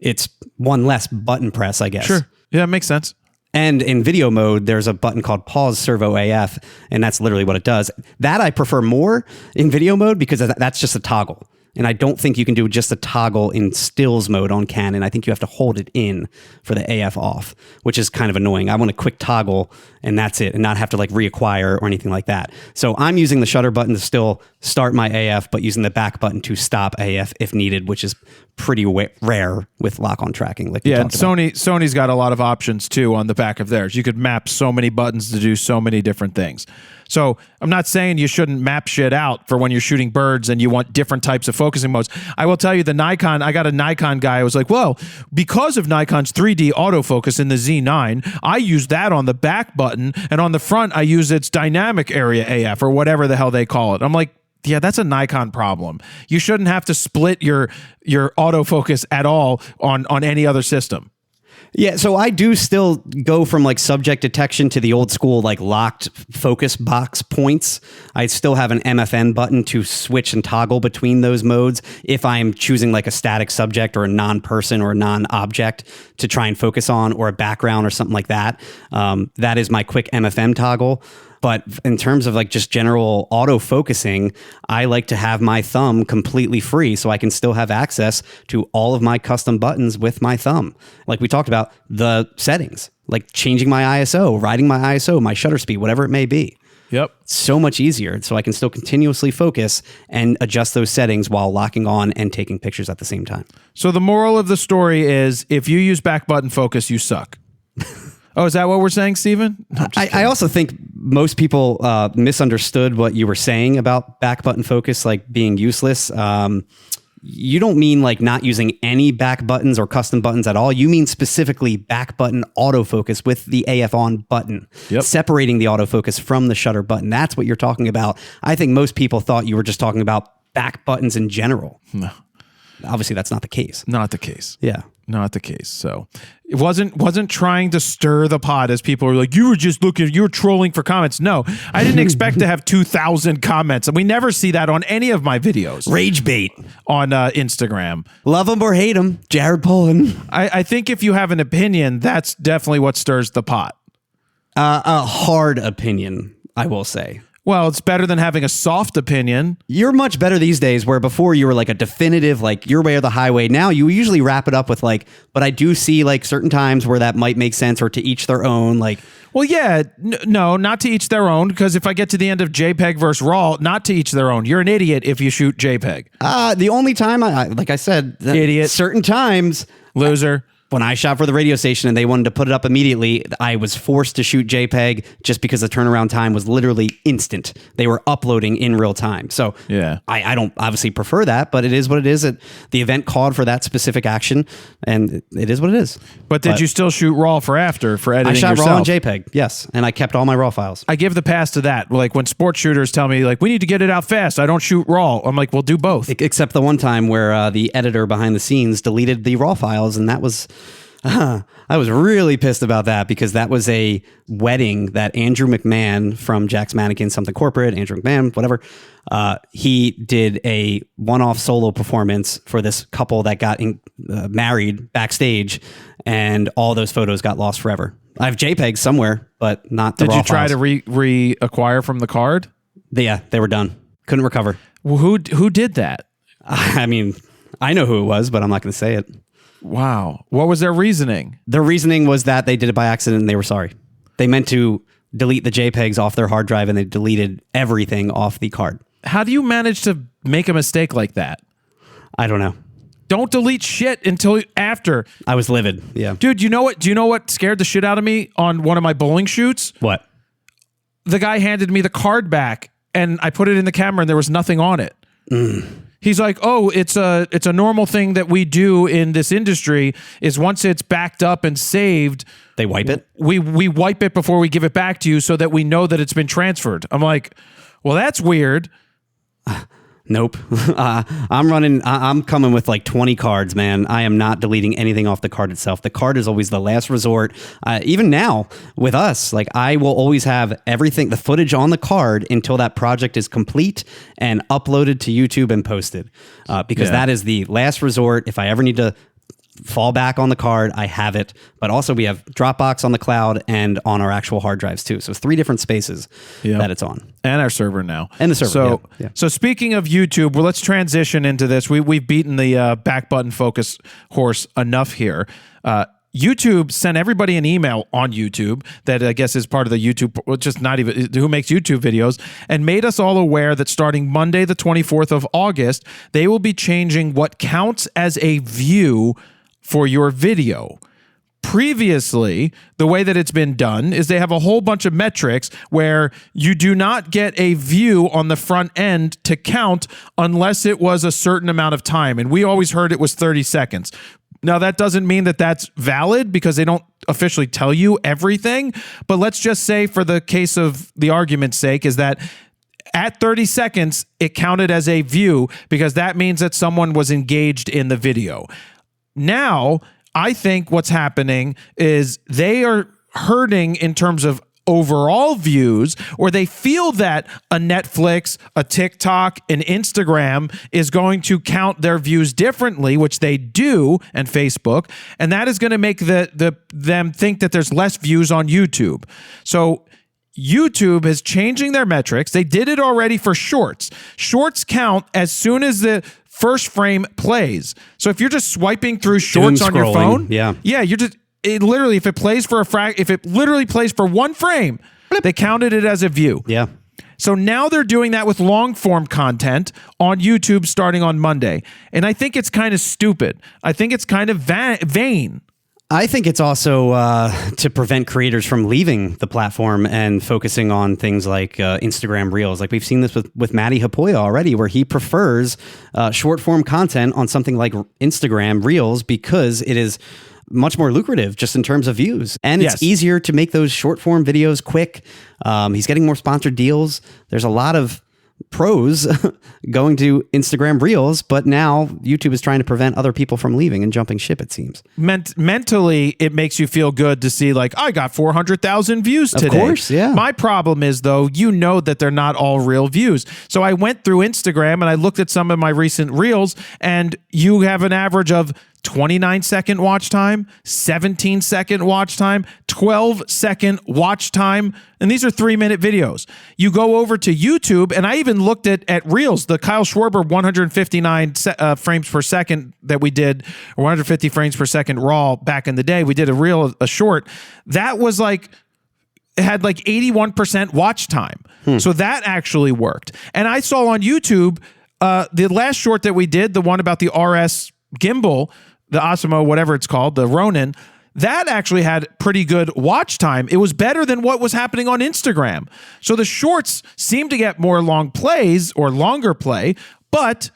S3: it's one less button press, I guess.
S2: Sure. Yeah, it makes sense.
S3: And in video mode, there's a button called pause servo AF, and that's literally what it does. That I prefer more in video mode because that's just a toggle. And I don't think you can do just a toggle in stills mode on Canon. I think you have to hold it in for the AF off, which is kind of annoying. I want a quick toggle and that's it, and not have to like reacquire or anything like that. So I'm using the shutter button to still start my AF, but using the back button to stop AF if needed, which is pretty rare with lock-on tracking. Like
S2: and Sony's got a lot of options too on the back of theirs. You could map so many buttons to do so many different things. So I'm not saying you shouldn't map shit out for when you're shooting birds and you want different types of focusing modes. I will tell you I got a Nikon guy. I was like, well, because of Nikon's 3D autofocus in the Z9, I use that on the back button, and on the front, I use its dynamic area AF or whatever the hell they call it. I'm like, yeah, that's a Nikon problem. You shouldn't have to split your autofocus at all on any other system.
S3: Yeah, so I do still go from like subject detection to the old school like locked focus box points. I still have an MFN button to switch and toggle between those modes if I'm choosing like a static subject or a non-person or a non-object to try and focus on, or a background or something like that. That is my quick MFN toggle. But in terms of like just general auto focusing, I like to have my thumb completely free so I can still have access to all of my custom buttons with my thumb. Like we talked about, the settings, like changing my ISO, riding my ISO, my shutter speed, whatever it may be.
S2: Yep.
S3: So much easier. So I can still continuously focus and adjust those settings while locking on and taking pictures at the same time.
S2: So the moral of the story is, if you use back button focus, you suck. Oh, is that what we're saying, Steven? No,
S3: I also think most people misunderstood what you were saying about back button focus, like being useless. You don't mean like not using any back buttons or custom buttons at all. You mean specifically back button autofocus with the AF on button, separating the autofocus from the shutter button. That's what you're talking about. I think most people thought you were just talking about back buttons in general.
S2: No.
S3: Obviously, that's not the case.
S2: Not the case.
S3: Yeah.
S2: Not the case. So it wasn't trying to stir the pot, as people were like, you were trolling for comments. No, I didn't expect to have 2,000 comments. And we never see that on any of my videos.
S3: Rage bait
S2: on Instagram.
S3: Love him or hate him, Jared Polin.
S2: I think if you have an opinion, that's definitely what stirs the pot.
S3: A hard opinion, I will say.
S2: Well, it's better than having a soft opinion.
S3: You're much better these days, where before you were like a definitive, like your way or the highway. Now you usually wrap it up with like, but I do see like certain times where that might make sense, or to each their own. Like,
S2: well, yeah, no, not to each their own, because if I get to the end of JPEG versus RAW, not to each their own. You're an idiot if you shoot JPEG.
S3: The only time like I said,
S2: idiot,
S3: certain times,
S2: loser.
S3: When I shot for the radio station and they wanted to put it up immediately, I was forced to shoot JPEG just because the turnaround time was literally instant. They were uploading in real time. So
S2: yeah,
S3: I don't obviously prefer that, but it is what it is. The event called for that specific action, and it is what it is.
S2: But did you still shoot RAW for editing
S3: I shot
S2: yourself?
S3: RAW and JPEG, yes. And I kept all my RAW files.
S2: I give the pass to that. Like when sports shooters tell me, like, we need to get it out fast, I don't shoot RAW. I'm like, well, do both.
S3: Except the one time where the editor behind the scenes deleted the RAW files, and that was... I was really pissed about that, because that was a wedding that Andrew McMahon from Jack's Mannequin Something Corporate, Andrew McMahon, whatever, he did a one-off solo performance for this couple that got married backstage, and all those photos got lost forever. I have JPEGs somewhere, but not the RAW
S2: Did you try
S3: files.
S2: to reacquire from the card?
S3: Yeah, they were done. Couldn't recover.
S2: Well, who did that?
S3: I mean, I know who it was, but I'm not going to say it.
S2: Wow. What was their reasoning?
S3: Their reasoning was that they did it by accident and they were sorry. They meant to delete the JPEGs off their hard drive, and they deleted everything off the card.
S2: How do you manage to make a mistake like that?
S3: I don't know.
S2: Don't delete shit until after.
S3: I was livid. Yeah.
S2: Dude, you know what? Do you know what scared the shit out of me on one of my bowling shoots?
S3: What?
S2: The guy handed me the card back, and I put it in the camera, and there was nothing on it. He's like, oh, it's a normal thing that we do in this industry, is once it's backed up and saved,
S3: they wipe it?
S2: We wipe it before we give it back to you so that we know that it's been transferred. I'm like, well, that's weird.
S3: Nope. I'm coming with like 20 cards, man. I am not deleting anything off the card itself. The card is always the last resort. Even now with us, like I will always have everything, the footage on the card until that project is complete and uploaded to YouTube and posted. Because that is the last resort. If I ever need to fall back on the card, I have it. But also we have Dropbox on the cloud and on our actual hard drives too. So it's 3 different spaces that it's on.
S2: And our server now.
S3: And the server,
S2: So speaking of YouTube, well, let's transition into this. We've beaten the back button focus horse enough here. YouTube sent everybody an email on YouTube that I guess is part of the YouTube, just not even who makes YouTube videos, and made us all aware that starting Monday, the 24th of August, they will be changing what counts as a view for your video. Previously, the way that it's been done is they have a whole bunch of metrics where you do not get a view on the front end to count unless it was a certain amount of time. And we always heard it was 30 seconds. Now, that doesn't mean that that's valid because they don't officially tell you everything. But let's just say, for the case of the argument's sake, is that at 30 seconds, it counted as a view because that means that someone was engaged in the video. Now, I think what's happening is they are hurting in terms of overall views, or they feel that a Netflix, a TikTok, an Instagram is going to count their views differently, which they do, and Facebook, and that is going to make them think that there's less views on YouTube. So YouTube is changing their metrics. They did it already for shorts. Shorts count as soon as the first frame plays. So if you're just swiping through shorts on your phone, you're just literally, if it plays for if it literally plays for one frame, they counted it as a view.
S3: Yeah.
S2: So now they're doing that with long form content on YouTube starting on Monday. And I think it's kind of stupid. I think it's kind of vain.
S3: I think it's also to prevent creators from leaving the platform and focusing on things like Instagram Reels. Like we've seen this with Matty Hapoya already, where he prefers short form content on something like Instagram Reels because it is much more lucrative just in terms of views. And it's easier to make those short form videos quick. He's getting more sponsored deals. There's a lot of pros going to Instagram Reels, but now YouTube is trying to prevent other people from leaving and jumping ship, it seems.
S2: Mentally, it makes you feel good to see, like, I got 400,000 views today.
S3: Of course, yeah.
S2: My problem is, though, that they're not all real views. So I went through Instagram and I looked at some of my recent Reels, and you have an average of 29-second watch time, 17-second watch time, 12-second watch time, and these are 3-minute videos. You go over to YouTube, and I even looked at Reels, the Kyle Schwarber 159 frames per second that we did, or 150 frames per second raw back in the day. We did a short. That was like, it had like 81% watch time. So that actually worked. And I saw on YouTube, the last short that we did, the one about the RS gimbal, the Osmo, whatever it's called, the Ronin, that actually had pretty good watch time. It was better than what was happening on Instagram. So the shorts seem to get more long plays or longer play, but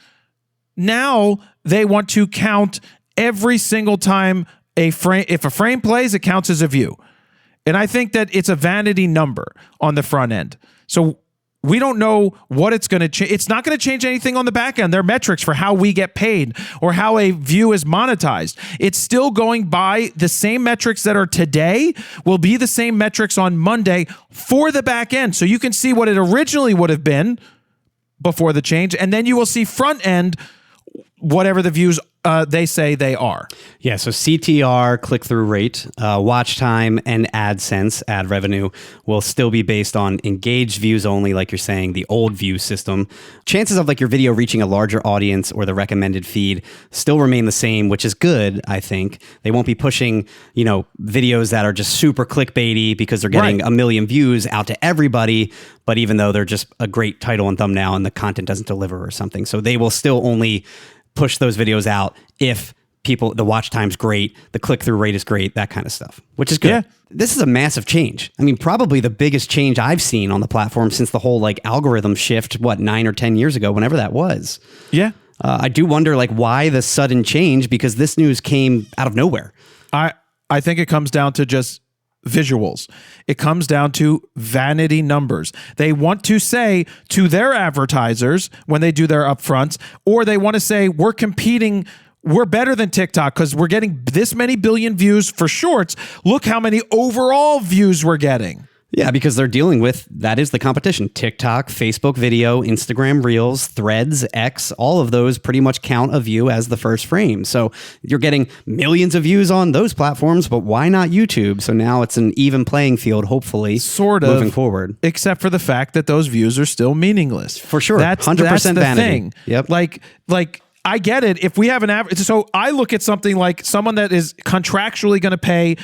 S2: now they want to count every single time a frame. If a frame plays, it counts as a view. And I think that it's a vanity number on the front end. So we don't know what it's going to change. It's not going to change anything on the back end. Their metrics for how we get paid or how a view is monetized. It's still going by the same metrics that are today will be the same metrics on Monday for the back end. So you can see what it originally would have been before the change. And then you will see front end, whatever the views they say they are.
S3: Yeah, so CTR, click-through rate, watch time, and AdSense, ad revenue, will still be based on engaged views only, like you're saying, the old view system. Chances of like your video reaching a larger audience or the recommended feed still remain the same, which is good, I think. They won't be pushing, videos that are just super clickbaity because they're getting a million views out to everybody, but even though they're just a great title and thumbnail and the content doesn't deliver or something. So they will still only push those videos out if the watch time's great, the click-through rate is great, that kind of stuff, which is good. Yeah. This is a massive change. I mean, probably the biggest change I've seen on the platform since the whole algorithm shift, 9 or 10 years ago, whenever that was.
S2: Yeah.
S3: I do wonder why the sudden change, because this news came out of nowhere.
S2: I think it comes down to just visuals. It comes down to vanity numbers. They want to say to their advertisers when they do their upfronts, or they want to say we're competing, we're better than TikTok because we're getting this many billion views for shorts. Look how many overall views we're getting.
S3: Yeah, because they're dealing with, that is the competition. TikTok, Facebook video, Instagram Reels, Threads, X, all of those pretty much count a view as the first frame. So you're getting millions of views on those platforms, but why not YouTube? So now it's an even playing field, hopefully,
S2: sort of,
S3: moving forward.
S2: Except for the fact that those views are still meaningless.
S3: For sure. That's 100%
S2: the
S3: vanity.
S2: Thing.
S3: Yep.
S2: Like I get it. If we have an average, so I look at something like someone that is contractually going to pay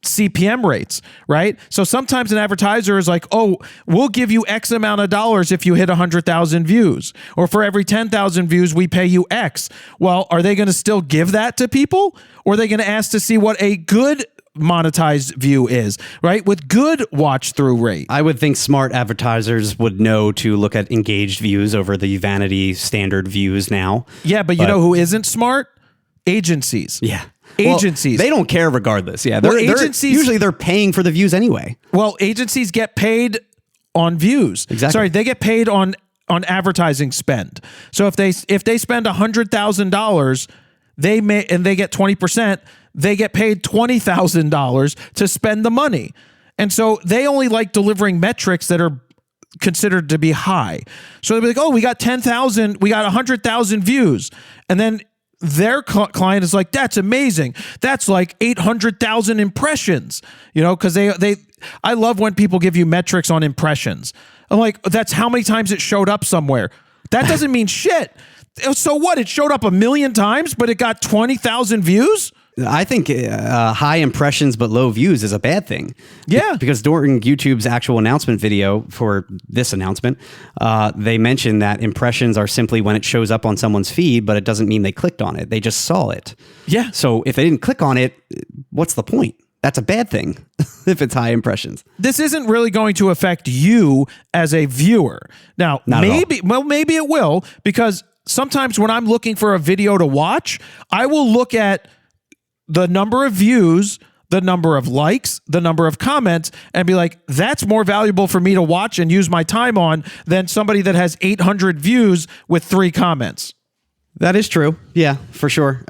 S2: CPM rates, right? So sometimes an advertiser is like, oh, we'll give you X amount of dollars if you hit 100,000 views, or for every 10,000 views, we pay you X. Well, are they going to still give that to people? Or are they going to ask to see what a good monetized view is, right? With good watch through rate.
S3: I would think smart advertisers would know to look at engaged views over the vanity standard views now.
S2: Yeah, but you know who isn't smart? Agencies.
S3: Yeah.
S2: Agencies.
S3: They don't care regardless. Yeah. Usually they're paying for the views anyway.
S2: Well, agencies get paid on views.
S3: Exactly.
S2: Sorry, they get paid on advertising spend. So if they spend $100,000, they get 20%, they get paid $20,000 to spend the money. And so they only like delivering metrics that are considered to be high. So they'll be like, oh, we got 10,000, we got 100,000 views. And then their client is like, that's amazing. That's like 800,000 impressions, because I love when people give you metrics on impressions. I'm like, that's how many times it showed up somewhere. That doesn't mean shit. So what? It showed up 1 million times, but it got 20,000 views?
S3: I think high impressions but low views is a bad thing.
S2: Yeah.
S3: Because during YouTube's actual announcement video for this announcement, they mentioned that impressions are simply when it shows up on someone's feed, but it doesn't mean they clicked on it. They just saw it.
S2: Yeah.
S3: So if they didn't click on it, what's the point? That's a bad thing if it's high impressions.
S2: This isn't really going to affect you as a viewer. Now, maybe it will, because sometimes when I'm looking for a video to watch, I will look at the number of views, the number of likes, the number of comments, and be like, that's more valuable for me to watch and use my time on than somebody that has 800 views with 3 comments.
S3: That is true. Yeah, for sure.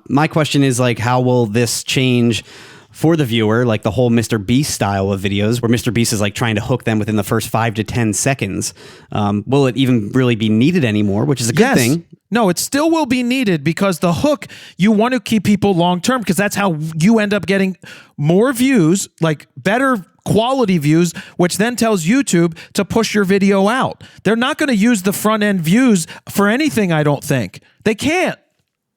S3: My question is like, how will this change for the viewer, like the whole Mr. Beast style of videos where Mr. Beast is like trying to hook them within the first 5 to 10 seconds? Will it even really be needed anymore, which is a good thing?
S2: No, it still will be needed, because the hook, you want to keep people long-term, because that's how you end up getting more views, like better quality views, which then tells YouTube to push your video out. They're not going to use the front-end views for anything, I don't think. They can't.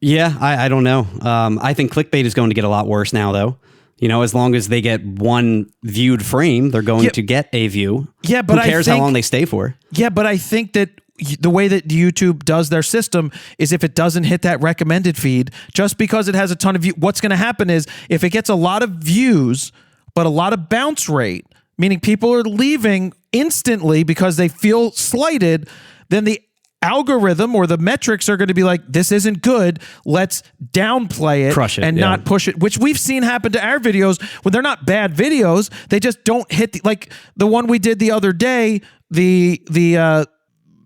S3: Yeah, I don't know. I think clickbait is going to get a lot worse now, though. As long as they get one viewed frame, they're going to get a view.
S2: Yeah, but
S3: who cares how long they stay for? Yeah,
S2: but I think that the way that YouTube does their system is if it doesn't hit that recommended feed, just because it has a ton of views, what's going to happen is if it gets a lot of views, but a lot of bounce rate, meaning people are leaving instantly because they feel slighted, then the algorithm or the metrics are going to be like, this isn't good. Let's downplay it,
S3: crush it,
S2: and not push it, which we've seen happen to our videos when they're not bad videos. They just don't hit like the one we did the other day, the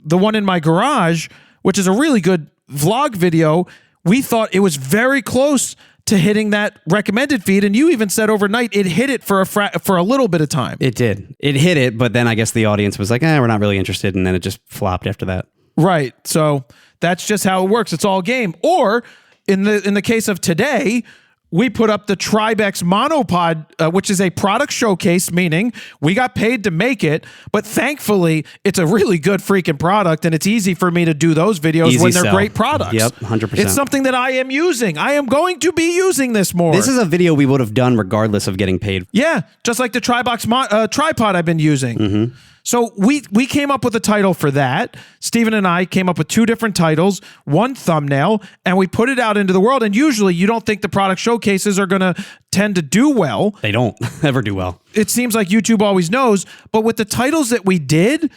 S2: one in my garage, which is a really good vlog video. We thought it was very close to hitting that recommended feed, and you even said overnight it hit it for a little bit of time.
S3: It did. It hit it, but then I guess the audience was like, we're not really interested, and then it just flopped after that.
S2: Right. So that's just how it works. It's all game. Or in the case of today, we put up the Tribex monopod, which is a product showcase, meaning we got paid to make it, but thankfully it's a really good freaking product, and it's easy for me to do those videos when they're great products.
S3: Yep, 100%.
S2: It's something that I am using. I am going to be using this more.
S3: This is a video we would have done regardless of getting paid.
S2: Yeah, just like the Tribex tripod I've been using.
S3: Mm-hmm.
S2: So we came up with a title for that. Steven and I came up with 2 different titles, 1 thumbnail, and we put it out into the world. And usually you don't think the product showcases are going to tend to do well.
S3: They don't ever do well.
S2: It seems like YouTube always knows. But with the titles that we did,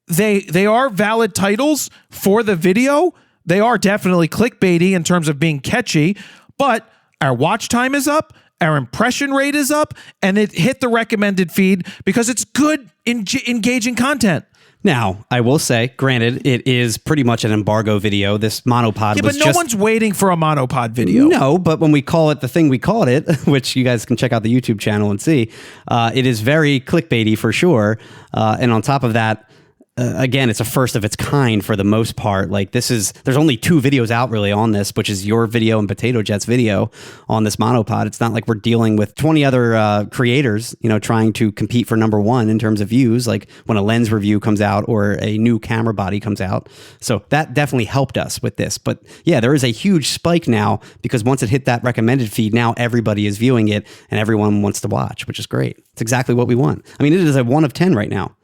S2: they are valid titles for the video. They are definitely clickbaity in terms of being catchy, but our watch time is up. Our impression rate is up, and it hit the recommended feed because it's good, engaging content.
S3: Now, I will say, granted, it is pretty much an embargo video. This monopod was
S2: but no one's waiting for a monopod video.
S3: No, but when we call it the thing we called it, which you guys can check out the YouTube channel and see, it is very clickbaity for sure. And on top of that, again, it's a first of its kind for the most part. Like there's only 2 videos out really on this, which is your video and Potato Jet's video on this monopod. It's not like we're dealing with 20 other creators, trying to compete for number 1 in terms of views, like when a lens review comes out or a new camera body comes out. So that definitely helped us with this. But yeah, there is a huge spike now because once it hit that recommended feed, now everybody is viewing it and everyone wants to watch, which is great. It's exactly what we want. I mean, it is a 1 of 10 right now.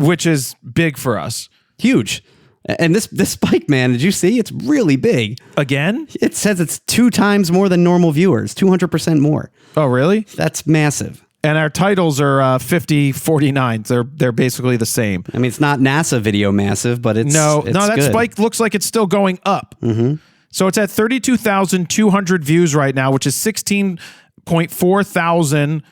S2: Which is big for us.
S3: Huge. And this spike, man, did you see? It's really big.
S2: Again?
S3: It says it's 2 times more than normal viewers, 200% more.
S2: Oh, really?
S3: That's massive.
S2: And our titles are 50-49. They're basically the same.
S3: I mean, it's not NASA video massive, but it's
S2: that
S3: good.
S2: spike looks like it's still going up.
S3: Mm-hmm.
S2: So it's at 32,200 views right now, which is 16.4 thousand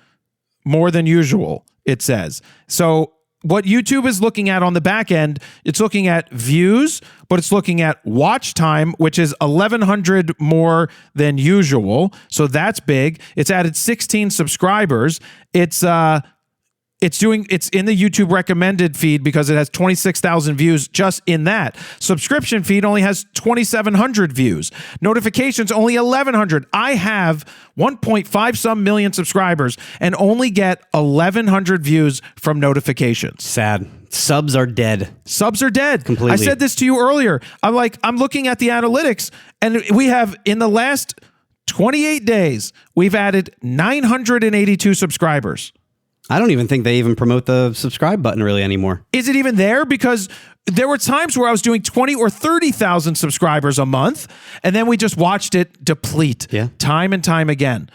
S2: more than usual, it says. So what YouTube is looking at on the back end, it's looking at views, but it's looking at watch time, which is 1,100 more than usual. So that's big. It's added 16 subscribers. It's in the YouTube recommended feed because it has 26,000 views just in that. Subscription feed only has 2,700 views. Notifications only 1,100. I have 1.5 some million subscribers and only get 1,100 views from notifications.
S3: Sad. Subs are dead.
S2: Subs are dead.
S3: Completely.
S2: I said this to you earlier. I'm looking at the analytics, and we have, in the last 28 days, we've added 982 subscribers.
S3: I don't even think they even promote the subscribe button really anymore.
S2: Is it even there? Because there were times where I was doing 20 or 30,000 subscribers a month, and then we just watched it deplete time and time again.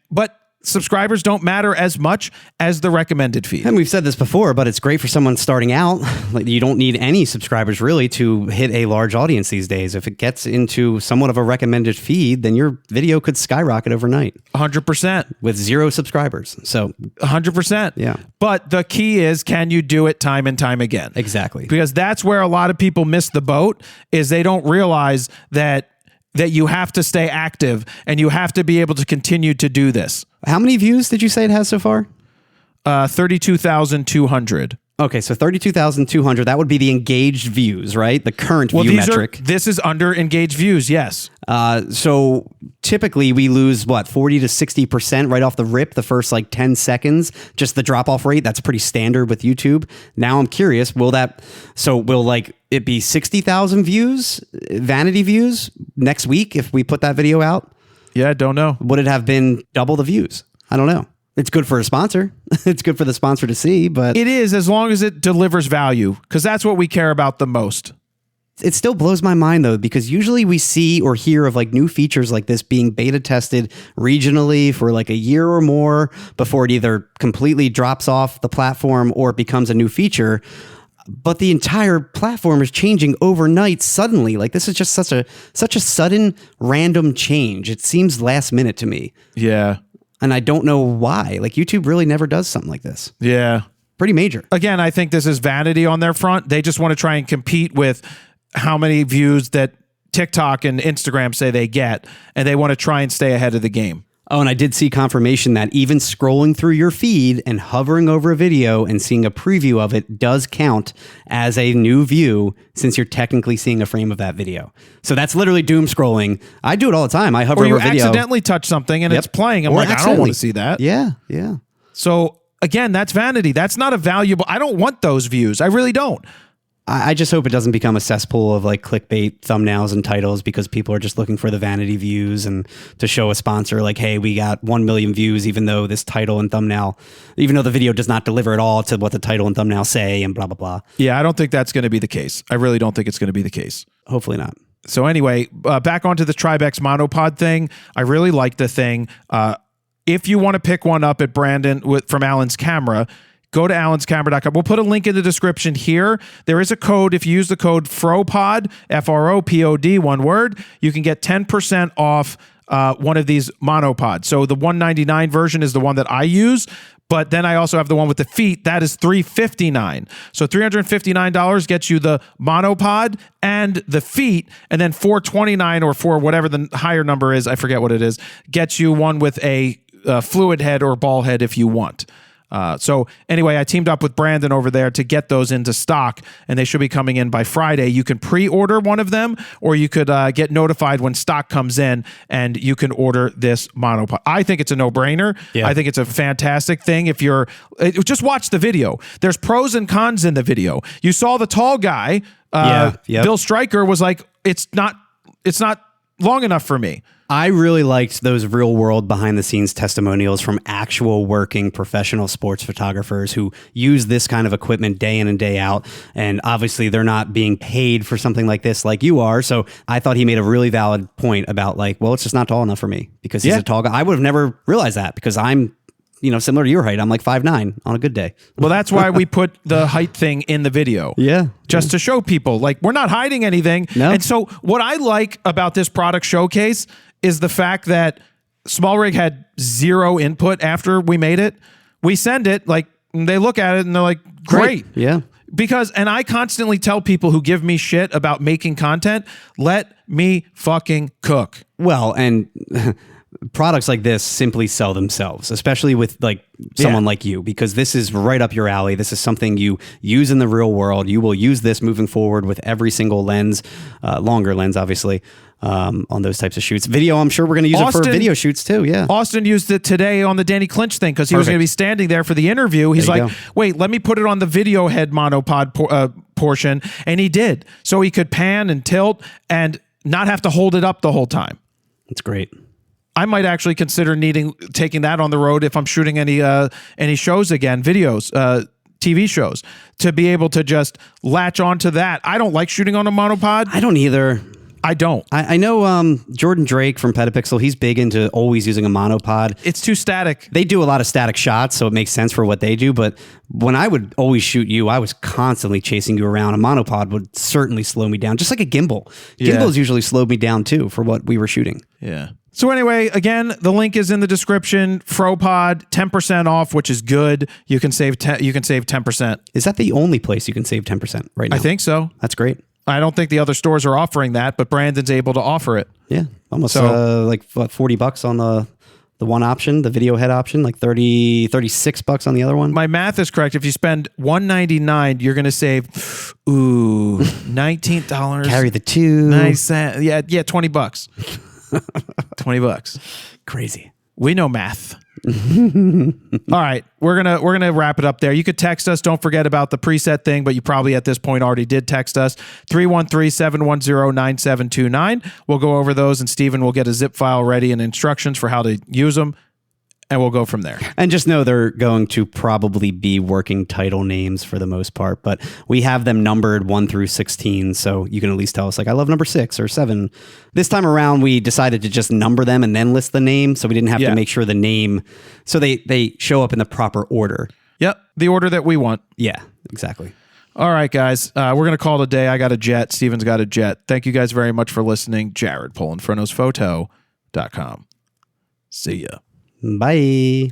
S2: But subscribers don't matter as much as the recommended feed.
S3: And we've said this before, but it's great for someone starting out. Like, you don't need any subscribers really to hit a large audience these days. If it gets into somewhat of a recommended feed, then your video could skyrocket overnight.
S2: 100%.
S3: With 0 subscribers. So
S2: 100%.
S3: Yeah.
S2: But the key is, can you do it time and time again?
S3: Exactly.
S2: Because that's where a lot of people miss the boat, is they don't realize that you have to stay active and you have to be able to continue to do this.
S3: How many views did you say it has so far?
S2: 32,200.
S3: Okay, so 32,200, that would be the engaged views, right? The current view metric.
S2: This is under engaged views, yes.
S3: So typically we lose, 40 to 60% right off the rip, the first 10 seconds, just the drop-off rate. That's pretty standard with YouTube. Now I'm curious, will it be 60,000 views, vanity views, next week if we put that video out?
S2: Yeah, I don't know.
S3: Would it have been double the views? I don't know. It's good for a sponsor. It's good for the sponsor to see, but
S2: it is, as long as it delivers value, because that's what we care about the most.
S3: It still blows my mind though, because usually we see or hear of new features like this being beta tested regionally for a year or more before it either completely drops off the platform or it becomes a new feature. But the entire platform is changing overnight suddenly. This is just such a sudden random change. It seems last minute to me.
S2: Yeah.
S3: And I don't know why. YouTube really never does something like this.
S2: Yeah.
S3: Pretty major.
S2: Again, I think this is vanity on their front. They just want to try and compete with how many views that TikTok and Instagram say they get, and they want to try and stay ahead of the game.
S3: Oh, and I did see confirmation that even scrolling through your feed and hovering over a video and seeing a preview of it does count as a new view, since you're technically seeing a frame of that video. So that's literally doom scrolling. I do it all the time. I hover over a video. Or you
S2: accidentally touch something and it's playing. I'm I don't want to see that.
S3: Yeah, yeah.
S2: So again, that's vanity. That's not a valuable. I don't want those views. I really don't.
S3: I just hope it doesn't become a cesspool of clickbait thumbnails and titles because people are just looking for the vanity views and to show a sponsor hey, we got 1 million views, even though this title and thumbnail, even though the video does not deliver at all to what the title and thumbnail say and blah, blah, blah.
S2: Yeah, I don't think that's going to be the case. I really don't think it's going to be the case.
S3: Hopefully not.
S2: So anyway, back onto the Tribex monopod thing. I really like the thing. If you want to pick one up at Brandon from Alan's Camera, go to allenscamera.com. We'll put a link in the description here. There is a code. If you use the code FROPOD, FROPOD, one word, you can get 10% off one of these monopods. So the $199 version is the one that I use, but then I also have the one with the feet. That is $359. So $359 gets you the monopod and the feet, and then $429 or for whatever the higher number is, I forget what it is, gets you one with a fluid head or ball head if you want. So anyway, I teamed up with Brandon over there to get those into stock, and they should be coming in by Friday. You can pre-order one of them, or you could get notified when stock comes in, and you can order this monopod. I think it's a no-brainer. Yeah. I think it's a fantastic thing. If you're just watch the video. There's pros and cons in the video. You saw the tall guy, Bill Stryker, was like, it's not long enough for me.
S3: I really liked those real world behind the scenes testimonials from actual working professional sports photographers who use this kind of equipment day in and day out. And obviously they're not being paid for something like this like you are. So I thought he made a really valid point about it's just not tall enough for me because he's a tall guy. I would have never realized that because I'm similar to your height. I'm 5'9" on a good day.
S2: Well, that's why we put the height thing in the video.
S3: Yeah.
S2: Just to show people we're not hiding anything.
S3: No.
S2: And so what I like about this product showcase is the fact that SmallRig had zero input after we made it. We send it And they look at it and they're like, great.
S3: Yeah.
S2: Because, and I constantly tell people who give me shit about making content, let me fucking cook.
S3: Well, and products like this simply sell themselves, especially with like someone like you, because this is right up your alley. This is something you use in the real world. You will use this moving forward with every single lens, longer lens, obviously, on those types of shoots. Video, I'm sure we're going to use it for video shoots too. Yeah.
S2: Austin used it today on the Danny Clinch thing because he was going to be standing there for the interview. He's like, wait, let me put it on the video head monopod portion. And he did. So he could pan and tilt and not have to hold it up the whole time.
S3: That's great.
S2: I might actually consider taking that on the road if I'm shooting any shows again, videos, TV shows, to be able to just latch onto that. I don't like shooting on a monopod.
S3: I don't either.
S2: I don't.
S3: I know Jordan Drake from Petapixel, he's big into always using a monopod.
S2: It's too static.
S3: They do a lot of static shots, so it makes sense for what they do. But when I would always shoot you, I was constantly chasing you around. A monopod would certainly slow me down, just like a gimbal. Gimbals usually slowed me down too for what we were shooting.
S2: Yeah. So anyway, again, the link is in the description. FroPod, 10% off, which is good. You can save 10%.
S3: Is that the only place you can save 10% right now?
S2: I think so.
S3: That's great.
S2: I don't think the other stores are offering that, but Brandon's able to offer it.
S3: Yeah, almost like what, $40 on the one option, the video head option, like $36 on the other one.
S2: My math is correct. If you spend $199, you're going to save $19.
S3: Carry the two.
S2: Nice. Yeah, $20. $20.
S3: Crazy.
S2: We know math. All right, we're gonna wrap it up there. You could text us. Don't forget about the preset thing, but you probably at this point already did text us. 313-710-9729. We'll go over those, and Steven will get a zip file ready and instructions for how to use them, and we'll go from there.
S3: And just know they're going to probably be working title names for the most part, but we have them numbered 1 through 16, so you can at least tell us, like, I love number 6 or 7. This time around, we decided to just number them and then list the name, so we didn't have to make sure the name, so they show up in the proper order.
S2: Yep, the order that we want.
S3: Yeah, exactly.
S2: All right, guys, we're going to call it a day. I got a jet. Steven's got a jet. Thank you guys very much for listening. Jared, PolinFronosphoto.com. See ya.
S3: Bye.